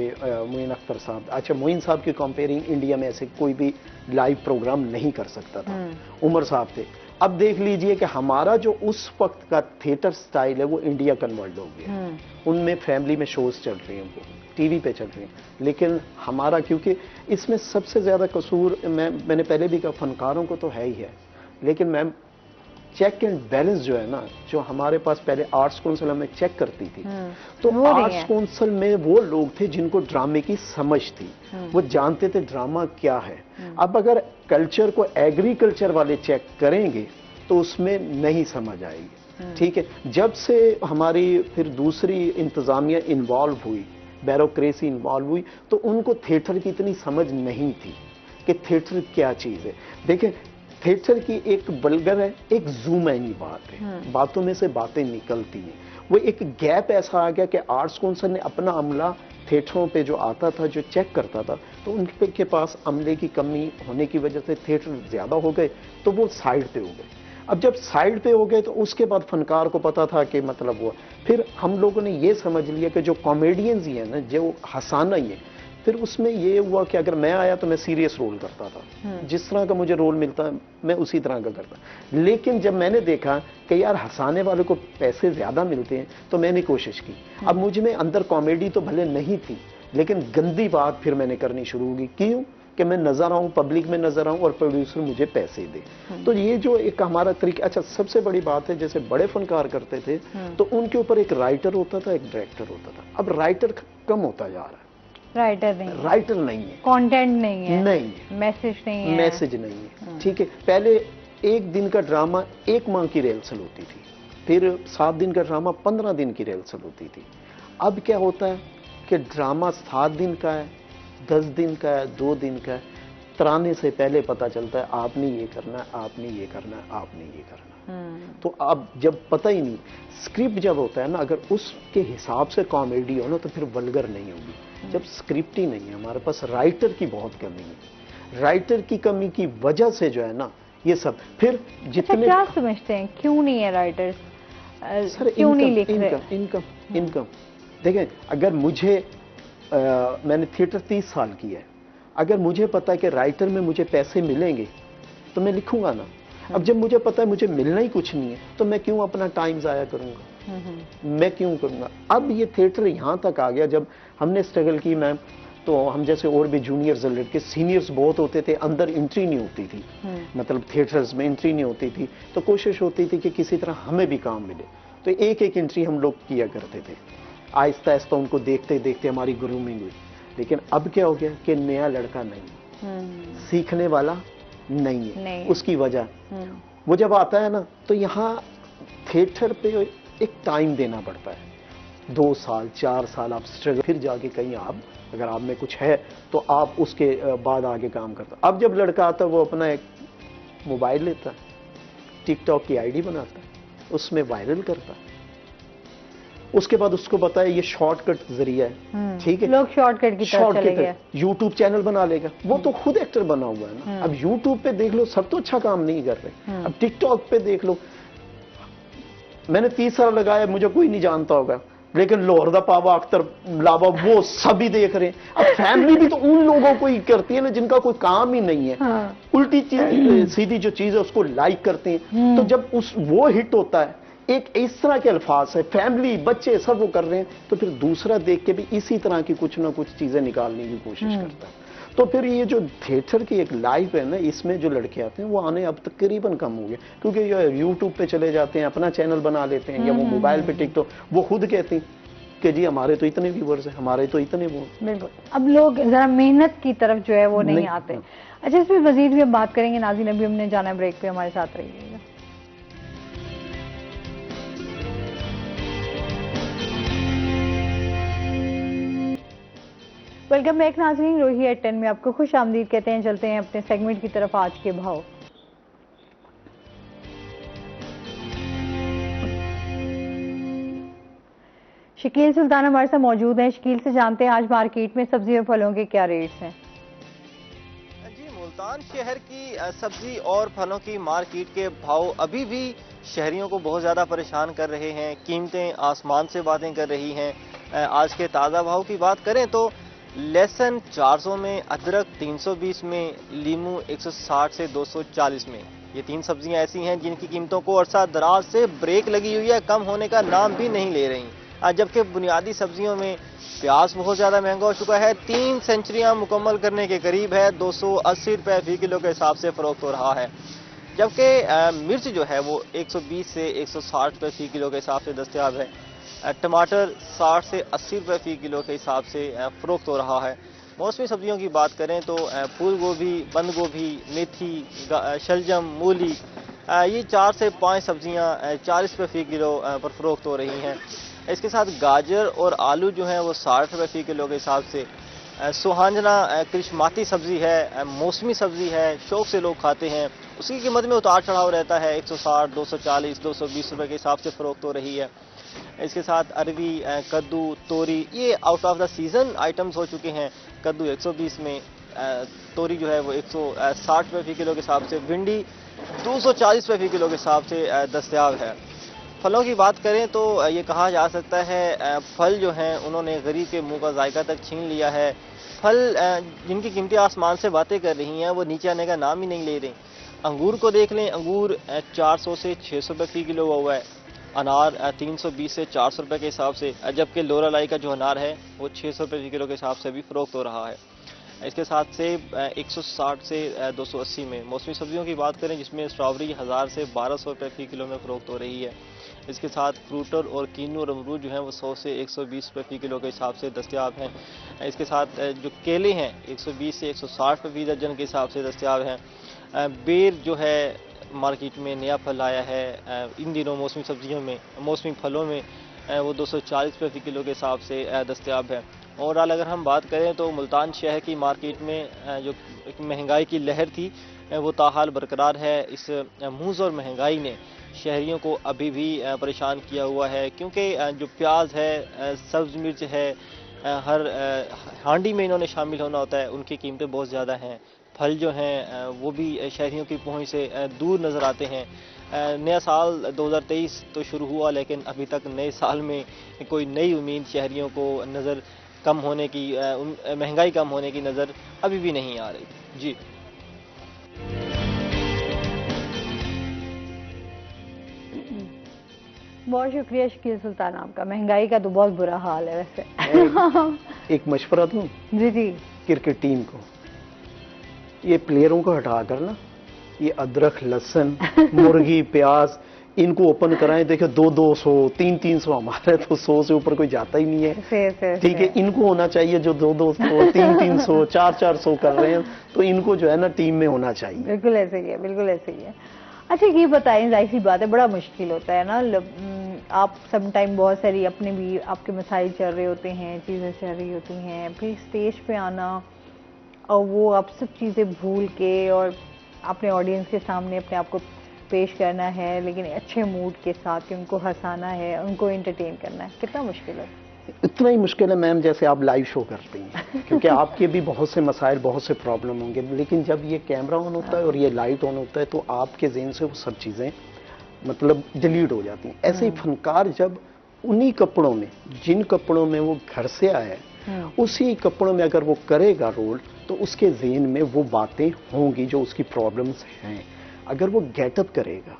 Speaker 5: मोइन अख्तर साहब। अच्छा, मोइन साहब की कंपेयरिंग इंडिया में ऐसे कोई भी लाइव प्रोग्राम नहीं कर सकता था। उमर साहब थे। अब देख लीजिए कि हमारा जो उस वक्त का थिएटर स्टाइल है वो इंडिया कन्वर्ट हो गया। उनमें फैमिली में शोज चल रहे हैं, वो टीवी पे चल रहे हैं, लेकिन हमारा, क्योंकि इसमें सबसे ज्यादा कसूर मैंने पहले भी कहा, फनकारों को तो है ही है, लेकिन मैम चेक एंड बैलेंस जो है ना, जो हमारे पास पहले आर्ट्स काउंसिल हमें चेक करती थी, तो आर्ट्स काउंसिल में वो लोग थे जिनको ड्रामे की समझ थी, वो जानते थे ड्रामा क्या है। अब अगर कल्चर को एग्रीकल्चर वाले चेक करेंगे तो उसमें नहीं समझ आएगी। ठीक है, जब से हमारी फिर दूसरी इंतजामिया इन्वॉल्व हुई, ब्यूरोक्रेसी इन्वॉल्व हुई, तो उनको थिएटर की इतनी समझ नहीं थी कि थिएटर क्या चीज है। देखिए, थिएटर की एक बल्गर है, एक जूम ऐनी बात है, बातों में से बातें निकलती हैं। वो एक गैप ऐसा आ गया कि आर्ट्स काउंसिल ने अपना अमला थिएटरों पे जो आता था, जो चेक करता था, तो उनके पास अमले की कमी होने की वजह से थिएटर ज्यादा हो गए, तो वो साइड पे हो गए। अब जब साइड पे हो गए तो उसके बाद फनकार को पता था कि मतलब हुआ, फिर हम लोगों ने ये समझ लिया कि जो कॉमेडियंस ही है ना, जो हंसाना ही है, फिर उसमें ये हुआ कि अगर मैं आया तो मैं सीरियस रोल करता था, जिस तरह का मुझे रोल मिलता है मैं उसी तरह का करता। लेकिन जब मैंने देखा कि यार हंसाने वालों को पैसे ज्यादा मिलते हैं, तो मैंने कोशिश की। अब मुझ में अंदर कॉमेडी तो भले नहीं थी, लेकिन गंदी बात फिर मैंने करनी शुरू की। क्यों? कि मैं नजर आऊं, पब्लिक में नजर आऊं और प्रोड्यूसर मुझे पैसे दे। तो ये जो एक हमारा तरीका, अच्छा सबसे बड़ी बात है, जैसे बड़े फनकार करते थे तो उनके ऊपर एक राइटर होता था, एक डायरेक्टर होता था। अब राइटर कम होता जा रहा है,
Speaker 1: राइटर नहीं है,
Speaker 5: राइटर नहीं है,
Speaker 1: कंटेंट नहीं है,
Speaker 5: नहीं
Speaker 1: मैसेज नहीं है,
Speaker 5: मैसेज नहीं है। ठीक है, पहले एक दिन का ड्रामा 1 माह की रिहर्सल होती थी, फिर 7 दिन का ड्रामा 15 दिन की रिहर्सल होती थी। अब क्या होता है कि ड्रामा 7 दिन का है, 10 दिन का है, 2 दिन का है, तराने से पहले पता चलता है आपने ये करना है, आपने ये करना है, आपने ये करना है। तो अब जब पता ही नहीं, स्क्रिप्ट जब होता है ना, अगर उसके हिसाब से कॉमेडी हो ना तो फिर वल्गर नहीं होगी। जब स्क्रिप्ट ही नहीं है, हमारे पास राइटर की बहुत कमी है, राइटर की कमी की वजह से जो है ना ये सब फिर
Speaker 1: अच्छा,
Speaker 5: जितने
Speaker 1: क्या समझते हैं क्यों नहीं है राइटर्स,
Speaker 5: सर
Speaker 1: क्यों नहीं लिख रहे?
Speaker 5: इनकम देखें, अगर मुझे मैंने थिएटर 30 साल की है, अगर मुझे पता है कि राइटर में मुझे पैसे मिलेंगे तो मैं लिखूंगा ना। अब जब मुझे पता है मुझे मिलना ही कुछ नहीं है, तो मैं क्यों अपना टाइम जाया करूंगा, मैं क्यों करूंगा। अब ये थिएटर यहां तक आ गया, जब हमने स्ट्रगल की मैम, तो हम जैसे और भी जूनियर्स लड़के, सीनियर्स बहुत होते थे, अंदर एंट्री नहीं होती थी, मतलब थिएटर्स में एंट्री नहीं होती थी, तो कोशिश होती थी कि किसी तरह हमें भी काम मिले, तो एक एक एंट्री हम लोग किया करते थे। आहिस्ता आहिस्ता उनको देखते देखते हमारी ग्रूमिंग हुई। लेकिन अब क्या हो गया कि नया लड़का नहीं, सीखने वाला नहीं है, उसकी वजह वो जब आता है ना, तो यहाँ थिएटर पे एक टाइम देना पड़ता है, 2 साल 4 साल आप स्ट्रगल, फिर जाके कहीं आप, अगर आप में कुछ है तो आप उसके बाद आगे काम करते। अब जब लड़का आता है वो अपना एक मोबाइल लेता है, टिकटॉक की आईडी बनाता है, उसमें वायरल करता है, उसके बाद उसको पता है ये शॉर्टकट जरिया है, ठीक है,
Speaker 1: लोग शॉर्टकट की तरफ चले गए,
Speaker 5: यूट्यूब चैनल बना लेगा। वो तो खुद एक्टर बना हुआ है ना। अब यूट्यूब पे देख लो, सब तो अच्छा काम नहीं कर रहे। अब टिकटॉक पे देख लो, मैंने 30 साल लगाया, मुझे कोई नहीं जानता होगा, लेकिन लाहौर दा पावा, अख्तर लावा, वो सभी देख रहे हैं। अब फैमिली भी तो उन लोगों को ही करती है ना जिनका कोई काम ही नहीं है, उल्टी चीज सीधी जो चीज है उसको लाइक करते हैं। तो जब वो हिट होता है, एक इस तरह के अल्फाज है, फैमिली बच्चे सब वो कर रहे हैं, तो फिर दूसरा देख के भी इसी तरह की कुछ ना कुछ चीजें निकालने की कोशिश करता है। तो फिर ये जो थिएटर की एक लाइफ है ना, इसमें जो लड़के आते हैं वो आने अब तकरीबन कम हो गए, क्योंकि ये यूट्यूब पे चले जाते हैं, अपना चैनल बना लेते हैं, या वो मोबाइल पे टिकटॉक, वो खुद कहते हैं कि जी हमारे तो इतने व्यूअर्स हैं, हमारे तो इतने वो।
Speaker 1: बिल्कुल, अब लोग जरा मेहनत की तरफ जो है वो नहीं आते। अच्छा, इसमें मजीद भी हम बात करेंगे। नाज़रीन, अभी हमने जाना है ब्रेक पे, हमारे साथ रहिएगा। वेलकम बैक नाज़रीन, रोही एट 10 में आपको खुश आमदीद कहते हैं। चलते हैं अपने सेगमेंट की तरफ, आज के भाव। शकील सुल्तान हमारे साथ मौजूद हैं। शकील से जानते हैं आज मार्केट में सब्जी और फलों के क्या रेट्स हैं।
Speaker 4: जी, मुल्तान शहर की सब्जी और फलों की मार्केट के भाव अभी भी शहरियों को बहुत ज़्यादा परेशान कर रहे हैं। कीमतें आसमान से बातें कर रही हैं। आज के ताज़ा भाव की बात करें तो लहसुन 400 में, अदरक 320 में, लीमू 160 से 240 में। ये 3 सब्जियां ऐसी हैं जिनकी कीमतों को अरसा दराज से ब्रेक लगी हुई है, कम होने का नाम भी नहीं ले रही। जबकि बुनियादी सब्जियों में प्याज बहुत ज़्यादा महंगा हो चुका है, 3 सेंचुरियां मुकम्मल करने के करीब है, 280 रुपये फी किलो के हिसाब से फरोख्त हो रहा है। जबकि मिर्च जो है वो 120 से 160 रुपये फी किलो के हिसाब से दस्तयाब है। टमाटर 60 से 80 रुपये फी किलो के हिसाब से फरोख्त हो रहा है। मौसमी सब्जियों की बात करें तो फूल गोभी, बंद गोभी, मेथी, शलजम, मूली, ये 4 से 5 सब्जियां 40 रुपये फी किलो पर फरोख्त हो रही हैं। इसके साथ गाजर और आलू जो हैं वो 60 रुपये फी किलो के हिसाब से। सुहांजना कृष्माती सब्जी है, मौसमी सब्जी है, शौक से लोग खाते हैं, उसकी कीमत में उतार चढ़ाव रहता है। 160, 240, 220 रुपये के हिसाब से फरोख्त हो रही है।
Speaker 7: इसके साथ अरवी, कद्दू, तोरी, ये out of the season items हो चुके हैं। कद्दू 120 में, तोरी जो है वो 160 रुपये फी किलो के हिसाब से, भिंडी 240 रुपये फी किलो के हिसाब से दस्तयाब है। फलों की बात करें तो ये कहा जा सकता है फल जो हैं उन्होंने गरीब के मुंह का जायका तक छीन लिया है। फल जिनकी कीमतें आसमान से बातें कर रही हैं वो नीचे आने का नाम ही नहीं ले रही। अंगूर को देख लें, अंगूर 400 से 600 रुपये फी किलो हुआ है। अनार 320 से 400 रुपये के हिसाब से, जबकि लोरालाई का जो अनार है वो 600 रुपये फी किलो के हिसाब से भी फरोख्त हो रहा है। इसके साथ सेब 160 से 280 में। मौसमी सब्जियों की बात करें जिसमें स्ट्रॉबेरी 1000 से 1200 रुपये फी किलो में फरोख्त हो रही है। इसके साथ फ्रूटर और कीनू और अमरूद जो हैं वो 100 से 120 रुपये फी किलो के हिसाब से दस्तयाब हैं। इसके साथ जो केले हैं 120 से 160 रुपये फी दर्जन के हिसाब से दस्तयाब हैं। बेर जो है मार्केट में नया फल आया है इन दिनों मौसमी सब्जियों में, मौसमी फलों में वो 240 रुपये फी किलो के हिसाब से दस्तयाब है। ओवरऑल अगर हम बात करें तो मुल्तान शहर की मार्केट में जो महंगाई की लहर थी वो ताहाल बरकरार है। इस मूज़ और महंगाई ने शहरियों को अभी भी परेशान किया हुआ है, क्योंकि जो प्याज है, सब्ज़ मिर्च है, हर हांडी में इन्होंने शामिल होना होता है, उनकी कीमतें बहुत ज़्यादा हैं। फल जो हैं वो भी शहरियों की पहुंच से दूर नज़र आते हैं। नया साल 2023 तो शुरू हुआ लेकिन अभी तक नए साल में कोई नई उम्मीद शहरियों को नज़र कम होने की, महंगाई कम होने की नज़र अभी भी नहीं आ रही। जी
Speaker 1: बहुत शुक्रिया शकील सुल्तान आपका। महंगाई का तो बहुत बुरा हाल है वैसे।
Speaker 5: एक मशवरा दूं
Speaker 1: जी जी।
Speaker 5: क्रिकेट टीम को, ये प्लेयरों को हटाकर ना ये अदरक, लहसुन, मुर्गी, प्याज इनको ओपन कराएं। देखो 200-200, 300-300, हमारे तो 100 से ऊपर कोई जाता ही नहीं है। ठीक है, इनको होना चाहिए जो 200-200, 300-300, 400-400 कर रहे हैं, तो इनको जो है ना टीम में होना चाहिए।
Speaker 1: बिल्कुल ऐसे ही है, बिल्कुल ऐसे ही है। अच्छा ये बताएं, जाहिर सी बात है बड़ा मुश्किल होता है ना, आप सम टाइम बहुत सारी अपने भी आपके मसाइल चल रहे होते हैं, चीज़ें चल रही होती हैं, फिर स्टेज पे आना और वो आप सब चीज़ें भूल के और अपने ऑडियंस के सामने अपने आप को पेश करना है, लेकिन अच्छे मूड के साथ कि उनको हंसाना है, उनको एंटरटेन करना है, कितना मुश्किल है?
Speaker 5: इतना ही मुश्किल है मैम जैसे आप लाइव शो करती हैं, क्योंकि आपके भी बहुत से मसाइल, बहुत से प्रॉब्लम होंगे, लेकिन जब ये कैमरा ऑन होता है और ये लाइट ऑन होता है तो आपके ज़हन से वो सब चीज़ें मतलब डिलीट हो जाती हैं। ऐसे ही फनकार जब उन्हीं कपड़ों में, जिन कपड़ों में वो घर से आया है, उसी कपड़ों में अगर वो करेगा रोल, तो उसके ज़हन में वो बातें होंगी जो उसकी प्रॉब्लम्स हैं। अगर वो गेटअप करेगा,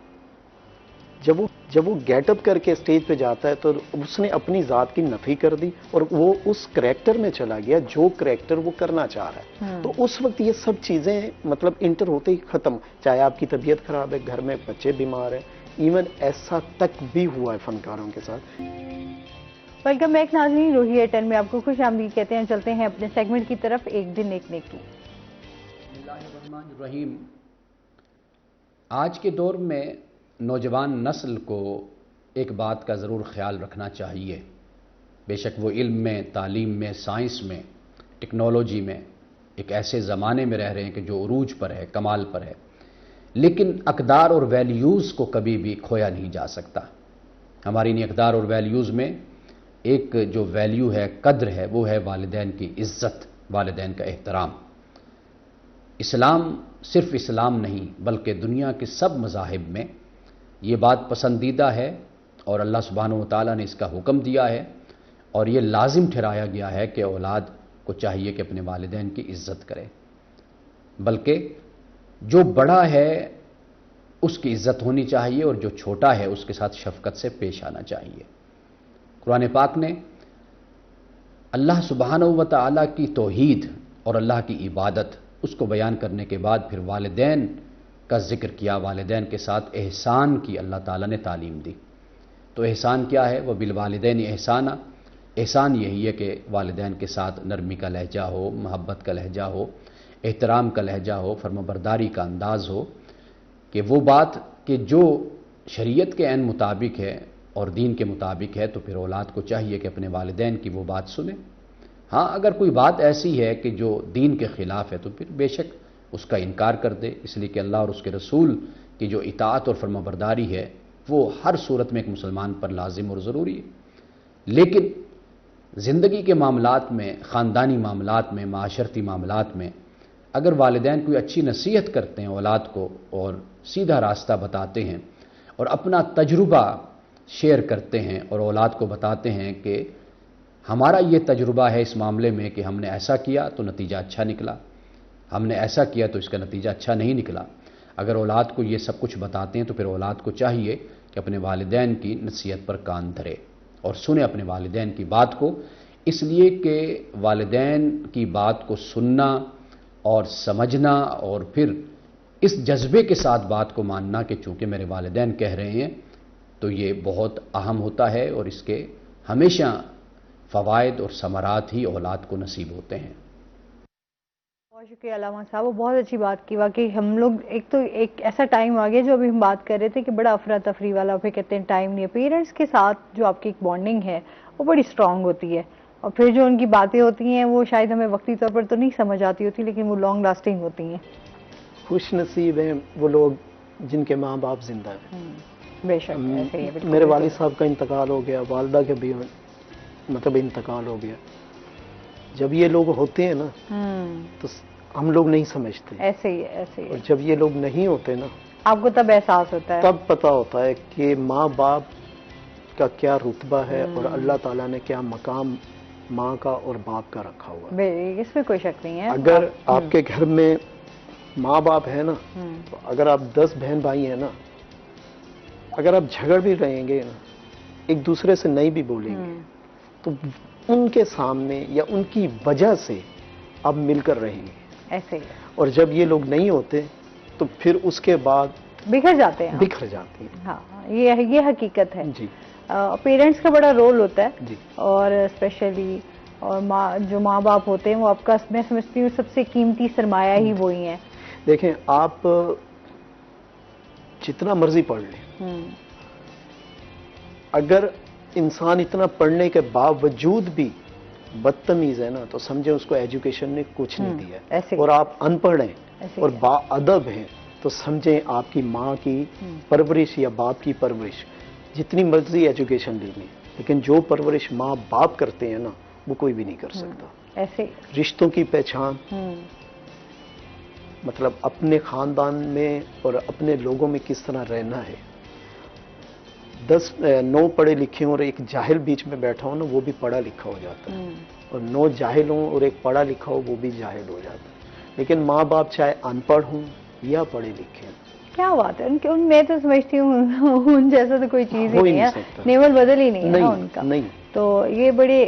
Speaker 5: जब वो गेटअप करके स्टेज पे जाता है तो उसने अपनी ज़ात की नफी कर दी और वो उस करैक्टर में चला गया जो करैक्टर वो करना चाह रहा है। तो उस वक्त ये सब चीज़ें मतलब इंटर होते ही ख़त्म। चाहे आपकी तबीयत ख़राब है, घर में बच्चे बीमार हैं, इवन ऐसा तक भी हुआ है फनकारों के साथ।
Speaker 1: वेलकम बैक नाज़रीन, रोही 10 में आपको खुश आमदीद कहते हैं। चलते हैं अपने सेगमेंट की तरफ, एक दिन एक नेकी।
Speaker 8: रहीम, आज के दौर में नौजवान नस्ल को एक बात का ज़रूर ख्याल रखना चाहिए। बेशक वो इल्म में, तालीम में, साइंस में, टेक्नोलॉजी में एक ऐसे ज़माने में रह रहे हैं कि जो उरूज पर है, कमाल पर है, लेकिन अक़दार और वैल्यूज़ को कभी भी खोया नहीं जा सकता। हमारी इन अक़दार और वैल्यूज़ में एक जो वैल्यू है, कद्र है, वो है वालिदैन की इज़्ज़त, वालिदैन का एहतराम। इस्लाम सिर्फ इस्लाम नहीं बल्कि दुनिया के सब मज़ाहिब में ये बात पसंदीदा है और अल्लाह सुब्हानहू व तआला ने इसका हुक्म दिया है और ये लाजिम ठहराया गया है कि औलाद को चाहिए कि अपने वालिदैन की इज़्ज़त करे, बल्कि जो बड़ा है उसकी इज़्ज़त होनी चाहिए और जो छोटा है उसके साथ शफ़क़त से पेश आना चाहिए। कुरान पाक ने अल्लाह सुब्हानहू व तआला की तौहीद और अल्लाह की इबादत उसको बयान करने के बाद फिर वालिदैन का जिक्र किया, वालिदैन के साथ एहसान की अल्लाह ताला ने तालीम दी। तो एहसान क्या है? वह बिलवालिदैन एहसाना, एहसान यही है कि वालिदैन के साथ नरमी का लहजा हो, मोहब्बत का लहजा हो, एहतराम का लहजा हो, फर्माबरदारी का अंदाज़ हो, कि वो बात कि जो शरीयत के ऐन मुताबिक है और दीन के मुताबिक है, तो फिर औलाद को चाहिए कि अपने वालिदैन की वो बात सुने। हाँ, अगर कोई बात ऐसी है कि जो दीन के ख़िलाफ़ है तो फिर बेशक उसका इनकार कर दे, इसलिए कि अल्लाह और उसके रसूल की जो इताअत और फर्माबरदारी है वो हर सूरत में एक मुसलमान पर लाजिम और ज़रूरी है। लेकिन ज़िंदगी के मामलात में, ख़ानदानी मामलात में, माशरती मामलात में अगर वालिदैन कोई अच्छी नसीहत करते हैं औलाद को और सीधा रास्ता बताते हैं और अपना तजुर्बा शेयर करते हैं और औलाद को बताते हैं कि हमारा ये तजुर्बा है इस मामले में कि हमने ऐसा किया तो नतीजा अच्छा निकला, हमने ऐसा किया तो इसका नतीजा अच्छा नहीं निकला, अगर औलाद को ये सब कुछ बताते हैं तो फिर औलाद को चाहिए कि अपने वालिदैन की नसीहत पर कान धरे और सुने अपने वालिदैन की बात को, इसलिए कि वालिदैन की बात को सुनना और समझना और फिर इस जज्बे के साथ बात को मानना कि चूँकि मेरे वालिदैन कह रहे हैं तो ये बहुत अहम होता है और इसके हमेशा फ़वाइद और समरात ही औलाद को नसीब होते हैं।
Speaker 1: बहुत शुक्रिया अलामा साहब, वो बहुत अच्छी बात की। वाकई हम लोग एक ऐसा टाइम आ गया जो अभी हम बात कर रहे थे कि बड़ा अफरा तफरी वाला, फिर कहते हैं टाइम नहीं है। पेरेंट्स के साथ जो आपकी एक बॉन्डिंग है वो बड़ी स्ट्रांग होती है और फिर जो उनकी बातें होती हैं वो शायद हमें वक्ती तौर पर तो नहीं समझ आती होती, लेकिन वो लॉन्ग लास्टिंग होती हैं।
Speaker 5: खुश नसीब हैं वो लोग जिनके माँ बाप जिंदा हैं।
Speaker 1: बेशक ऐसे ही है, बिल्कुल।
Speaker 5: मेरे वालिद साहब का इंतकाल हो गया, वालदा के भी मतलब इंतकाल हो गया। जब ये लोग होते हैं ना तो हम लोग नहीं समझते,
Speaker 1: ऐसे ही है, ऐसे ही है।
Speaker 5: और जब ये लोग नहीं होते ना
Speaker 1: आपको तब एहसास होता है,
Speaker 5: तब पता होता है कि माँ बाप का क्या रुतबा है और अल्लाह ताला ने क्या मकाम माँ का और बाप का रखा हुआ है।
Speaker 1: इसमें कोई शक नहीं है।
Speaker 5: अगर आपके घर में माँ बाप है ना, तो अगर आप 10 बहन भाई हैं ना, अगर आप झगड़ भी रहेंगे ना, एक दूसरे से नहीं भी बोलेंगे, तो उनके सामने या उनकी वजह से आप मिलकर रहेंगे।
Speaker 1: ऐसे ही है।
Speaker 5: और जब ये लोग नहीं होते तो फिर उसके बाद
Speaker 1: बिखर जाते हैं,
Speaker 5: बिखर जाती हैं।
Speaker 1: हाँ, ये हकीकत है
Speaker 5: जी।
Speaker 1: पेरेंट्स का बड़ा रोल होता है
Speaker 5: जी।
Speaker 1: और स्पेशली और जो माँ बाप होते हैं वो आपका, मैं समझती हूँ सबसे कीमती सरमाया ही वो ही है।
Speaker 5: देखें, आप जितना मर्जी पढ़ लें, अगर इंसान इतना पढ़ने के बावजूद भी बदतमीज है ना, तो समझे उसको एजुकेशन ने कुछ नहीं दिया। और आप अनपढ़ हैं और बाअदब हैं तो समझें आपकी माँ की परवरिश या बाप की परवरिश, जितनी मर्जी एजुकेशन ले लें, लेकिन जो परवरिश माँ बाप करते हैं ना वो कोई भी नहीं कर सकता।
Speaker 1: ऐसे
Speaker 5: रिश्तों की पहचान, मतलब अपने खानदान में और अपने लोगों में किस तरह रहना है। 9 पढ़े लिखे और एक जाहिल बीच में बैठा हो ना, वो भी पढ़ा लिखा हो जाता है, और 9 जाहिल हो और एक पढ़ा लिखा हो वो भी जाहिल हो जाता है। लेकिन माँ बाप चाहे अनपढ़ हों या पढ़े लिखे हैं,
Speaker 1: क्या बात है उनके, मैं तो समझती हूँ उन जैसा तो कोई चीज ही नहीं है, नेवल बदल ही नहीं है उनका।
Speaker 5: नहीं।
Speaker 1: तो ये बड़े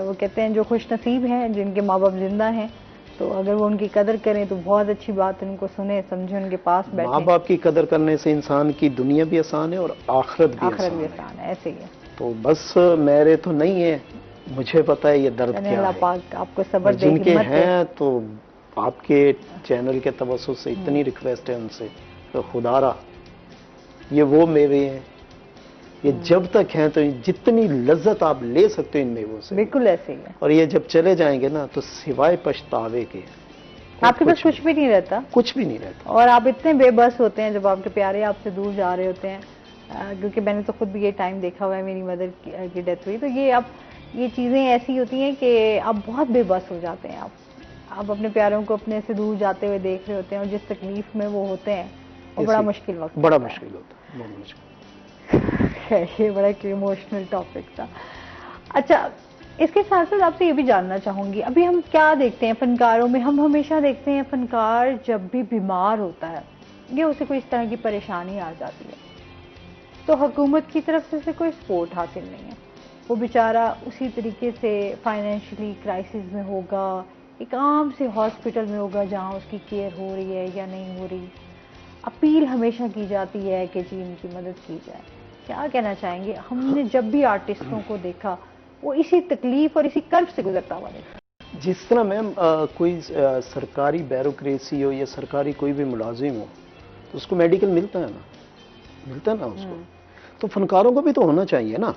Speaker 1: वो कहते हैं जो खुश नसीब हैं जिनके माँ बाप जिंदा हैं, तो अगर वो उनकी कदर करें तो बहुत अच्छी बात है, उनको सुने समझे, उनके पास बैठे।
Speaker 5: माँ बाप की कदर करने से इंसान की दुनिया भी आसान है और आखिरत भी आसान है।
Speaker 1: ऐसे ही है।
Speaker 5: तो बस मेरे तो नहीं है, मुझे पता है ये दर्द क्या है।
Speaker 1: आपको सब्र दे,
Speaker 5: जिनके हैं तो आपके चैनल के तवज्जुह से इतनी रिक्वेस्ट है उनसे, तो खुदारा ये वो मेवे हैं, ये जब तक हैं तो जितनी लज्जत आप ले सकते हो इन मेवों से,
Speaker 1: बिल्कुल ऐसे ही है।
Speaker 5: और ये जब चले जाएंगे ना तो सिवाय पछतावे के
Speaker 1: आपके पास कुछ भी नहीं रहता,
Speaker 5: कुछ भी नहीं रहता।
Speaker 1: और आप इतने बेबस होते हैं जब आपके प्यारे आपसे दूर जा रहे होते हैं, क्योंकि मैंने तो खुद भी ये टाइम देखा हुआ है, मेरी मदर की डेथ हुई, तो ये चीजें ऐसी होती हैं कि आप बहुत बेबस हो जाते हैं। आप अपने प्यारों को अपने से दूर जाते हुए देख रहे होते हैं और जिस तकलीफ में वो होते हैं वो बड़ा मुश्किल वक्त,
Speaker 5: बड़ा मुश्किल होता है, बहुत मुश्किल।
Speaker 1: ये बड़ा इमोशनल टॉपिक था। अच्छा, इसके साथ साथ आपसे ये भी जानना चाहूंगी, अभी हम क्या देखते हैं फनकारों में, हम हमेशा देखते हैं फनकार जब भी बीमार होता है या उसे कोई इस तरह की परेशानी आ जाती है तो हुकूमत की तरफ से उसे कोई सपोर्ट हासिल नहीं है, वो बेचारा उसी तरीके से फाइनेंशियली क्राइसिस में होगा, एक आम से हॉस्पिटल में होगा जहाँ उसकी केयर हो रही है या नहीं हो रही। अपील हमेशा की जाती है कि जी इनकी मदद की जाए। क्या कहना चाहेंगे, हमने जब भी आर्टिस्टों को देखा वो इसी तकलीफ और इसी कर्ब से गुजरता हुआ देखा।
Speaker 5: जिस तरह मैम कोई सरकारी ब्यूरोक्रेसी हो या सरकारी कोई भी मुलाजिम हो तो उसको मेडिकल मिलता है ना उसको, तो फनकारों को भी तो होना चाहिए ना।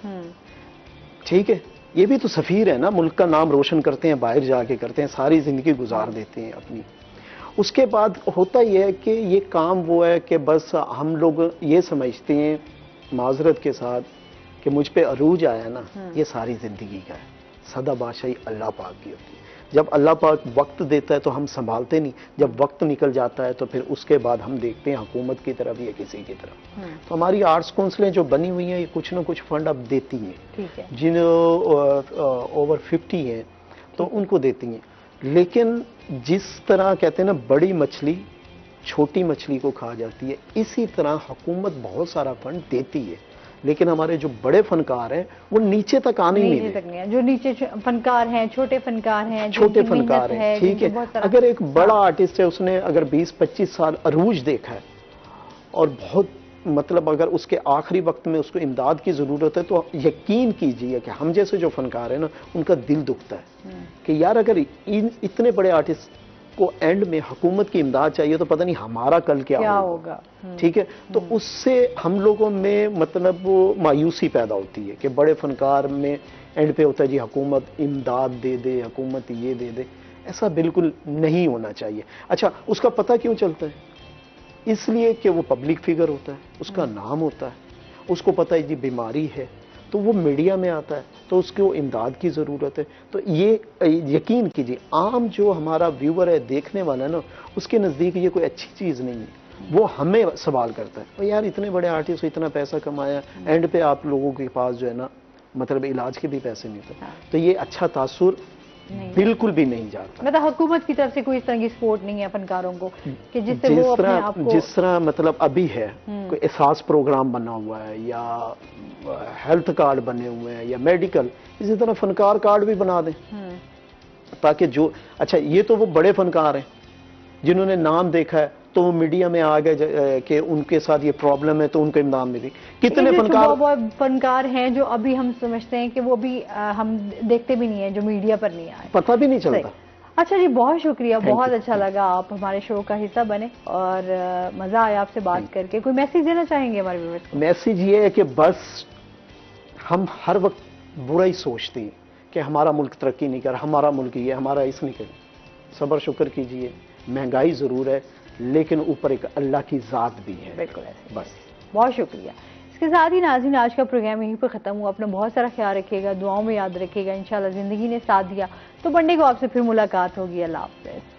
Speaker 5: ठीक है, ये भी तो सफीर है ना, मुल्क का नाम रोशन करते हैं, बाहर जाके करते हैं, सारी जिंदगी गुजार देते हैं अपनी। उसके बाद होता यह है कि ये काम वो है कि बस हम लोग ये समझते हैं माजरत के साथ कि मुझ पे अरूज आया ना, ये सारी जिंदगी का है। सदाबादशाही अल्लाह पाक की होती है। जब अल्लाह पाक वक्त देता है तो हम संभालते नहीं, जब वक्त निकल जाता है तो फिर उसके बाद हम देखते हैं हुकूमत की तरफ या किसी की तरफ। तो हमारी आर्ट्स काउंसिलें जो बनी हुई हैं, ये कुछ ना कुछ फंड अब देती हैं।
Speaker 1: ठीक है।
Speaker 5: जिन ओवर 50 हैं तो उनको देती हैं। लेकिन जिस तरह कहते हैं ना, बड़ी मछली छोटी मछली को खा जाती है, इसी तरह हुकूमत बहुत सारा फंड देती है, लेकिन हमारे जो बड़े फनकार हैं वो नीचे तक आने ही नहीं
Speaker 1: नीचे
Speaker 5: देते।
Speaker 1: तक नहीं है। जो नीचे फनकार हैं, छोटे फनकार हैं,
Speaker 5: छोटे
Speaker 1: जिनकी
Speaker 5: फनकार
Speaker 1: मेहनत
Speaker 5: हैं, ठीक
Speaker 1: जिनकी
Speaker 5: है।
Speaker 1: बहुत सारा-
Speaker 5: अगर एक बड़ा आर्टिस्ट है, उसने अगर 20-25 साल अरूज देखा है और बहुत मतलब अगर उसके आखिरी वक्त में उसको इमदाद की जरूरत है, तो यकीन कीजिए कि हम जैसे जो फनकार हैं ना, उनका दिल दुखता है कि यार अगर इतने बड़े आर्टिस्ट को एंड में हुकूमत की इमदाद चाहिए तो पता नहीं हमारा कल क्या
Speaker 1: होगा।
Speaker 5: ठीक है। तो उससे हम लोगों में मतलब वो मायूसी पैदा होती है कि बड़े फनकार में एंड पे होता है जी हुकूमत इमदाद दे दे, हुकूमत ये दे दे। ऐसा बिल्कुल नहीं होना चाहिए। अच्छा, उसका पता क्यों चलता है? इसलिए कि वो पब्लिक फिगर होता है, उसका नाम होता है, उसको पता है जी बीमारी है, तो वो मीडिया में आता है, तो उसको इमदाद की ज़रूरत है। तो ये यकीन कीजिए, आम जो हमारा व्यूअर है, देखने वाला है ना, उसके नज़दीक ये कोई अच्छी चीज़ नहीं है। वो हमें सवाल करता है, यार इतने बड़े आर्टिस्ट इतना पैसा कमाया, एंड पे आप लोगों के पास जो है ना, मतलब इलाज के भी पैसे नहीं थे। तो ये अच्छा तासुर बिल्कुल भी नहीं जाता।
Speaker 1: मतलब हुकूमत की तरफ से कोई इस तरह की सपोर्ट नहीं है फनकारों को कि जिससे वो अपने आप को
Speaker 5: जिस तरह मतलब अभी है कोई एहसास प्रोग्राम बना हुआ है या हेल्थ कार्ड बने हुए हैं या मेडिकल, इसी तरह फनकार कार्ड भी बना दें ताकि जो अच्छा, ये तो वो बड़े फनकार हैं जिन्होंने नाम देखा है, तो वो मीडिया में आ गए कि उनके साथ ये प्रॉब्लम है तो उनको इमदाद मिली। कितने
Speaker 1: फनकार हैं जो अभी हम समझते हैं कि वो भी हम देखते भी नहीं है, जो मीडिया पर नहीं आए,
Speaker 5: पता भी नहीं चलता।
Speaker 1: अच्छा जी, बहुत शुक्रिया, बहुत अच्छा लगा आप हमारे शो का हिस्सा बने और मजा आया आपसे बात करके। कोई मैसेज देना चाहेंगे हमारे व्यूअर्स को?
Speaker 5: मैसेज ये है कि बस हम हर वक्त बुरा ही सोचते हैं कि हमारा मुल्क तरक्की नहीं कर, हमारा मुल्क ये, हमारा इस नहीं कर। सब्र शुक्र कीजिए, महंगाई जरूर है लेकिन ऊपर एक अल्लाह की जात भी है।
Speaker 1: बिल्कुल ऐसे।
Speaker 5: बस
Speaker 1: बहुत शुक्रिया। इसके साथ ही नाज़रीन, आज का प्रोग्राम यहीं पर ख़त्म हुआ। अपना बहुत सारा ख्याल रखिएगा, दुआओं में याद रखिएगा। इंशाल्लाह ज़िंदगी ने साथ दिया तो मंडे को आपसे फिर मुलाकात होगी। अल्लाह हाफ़िज़।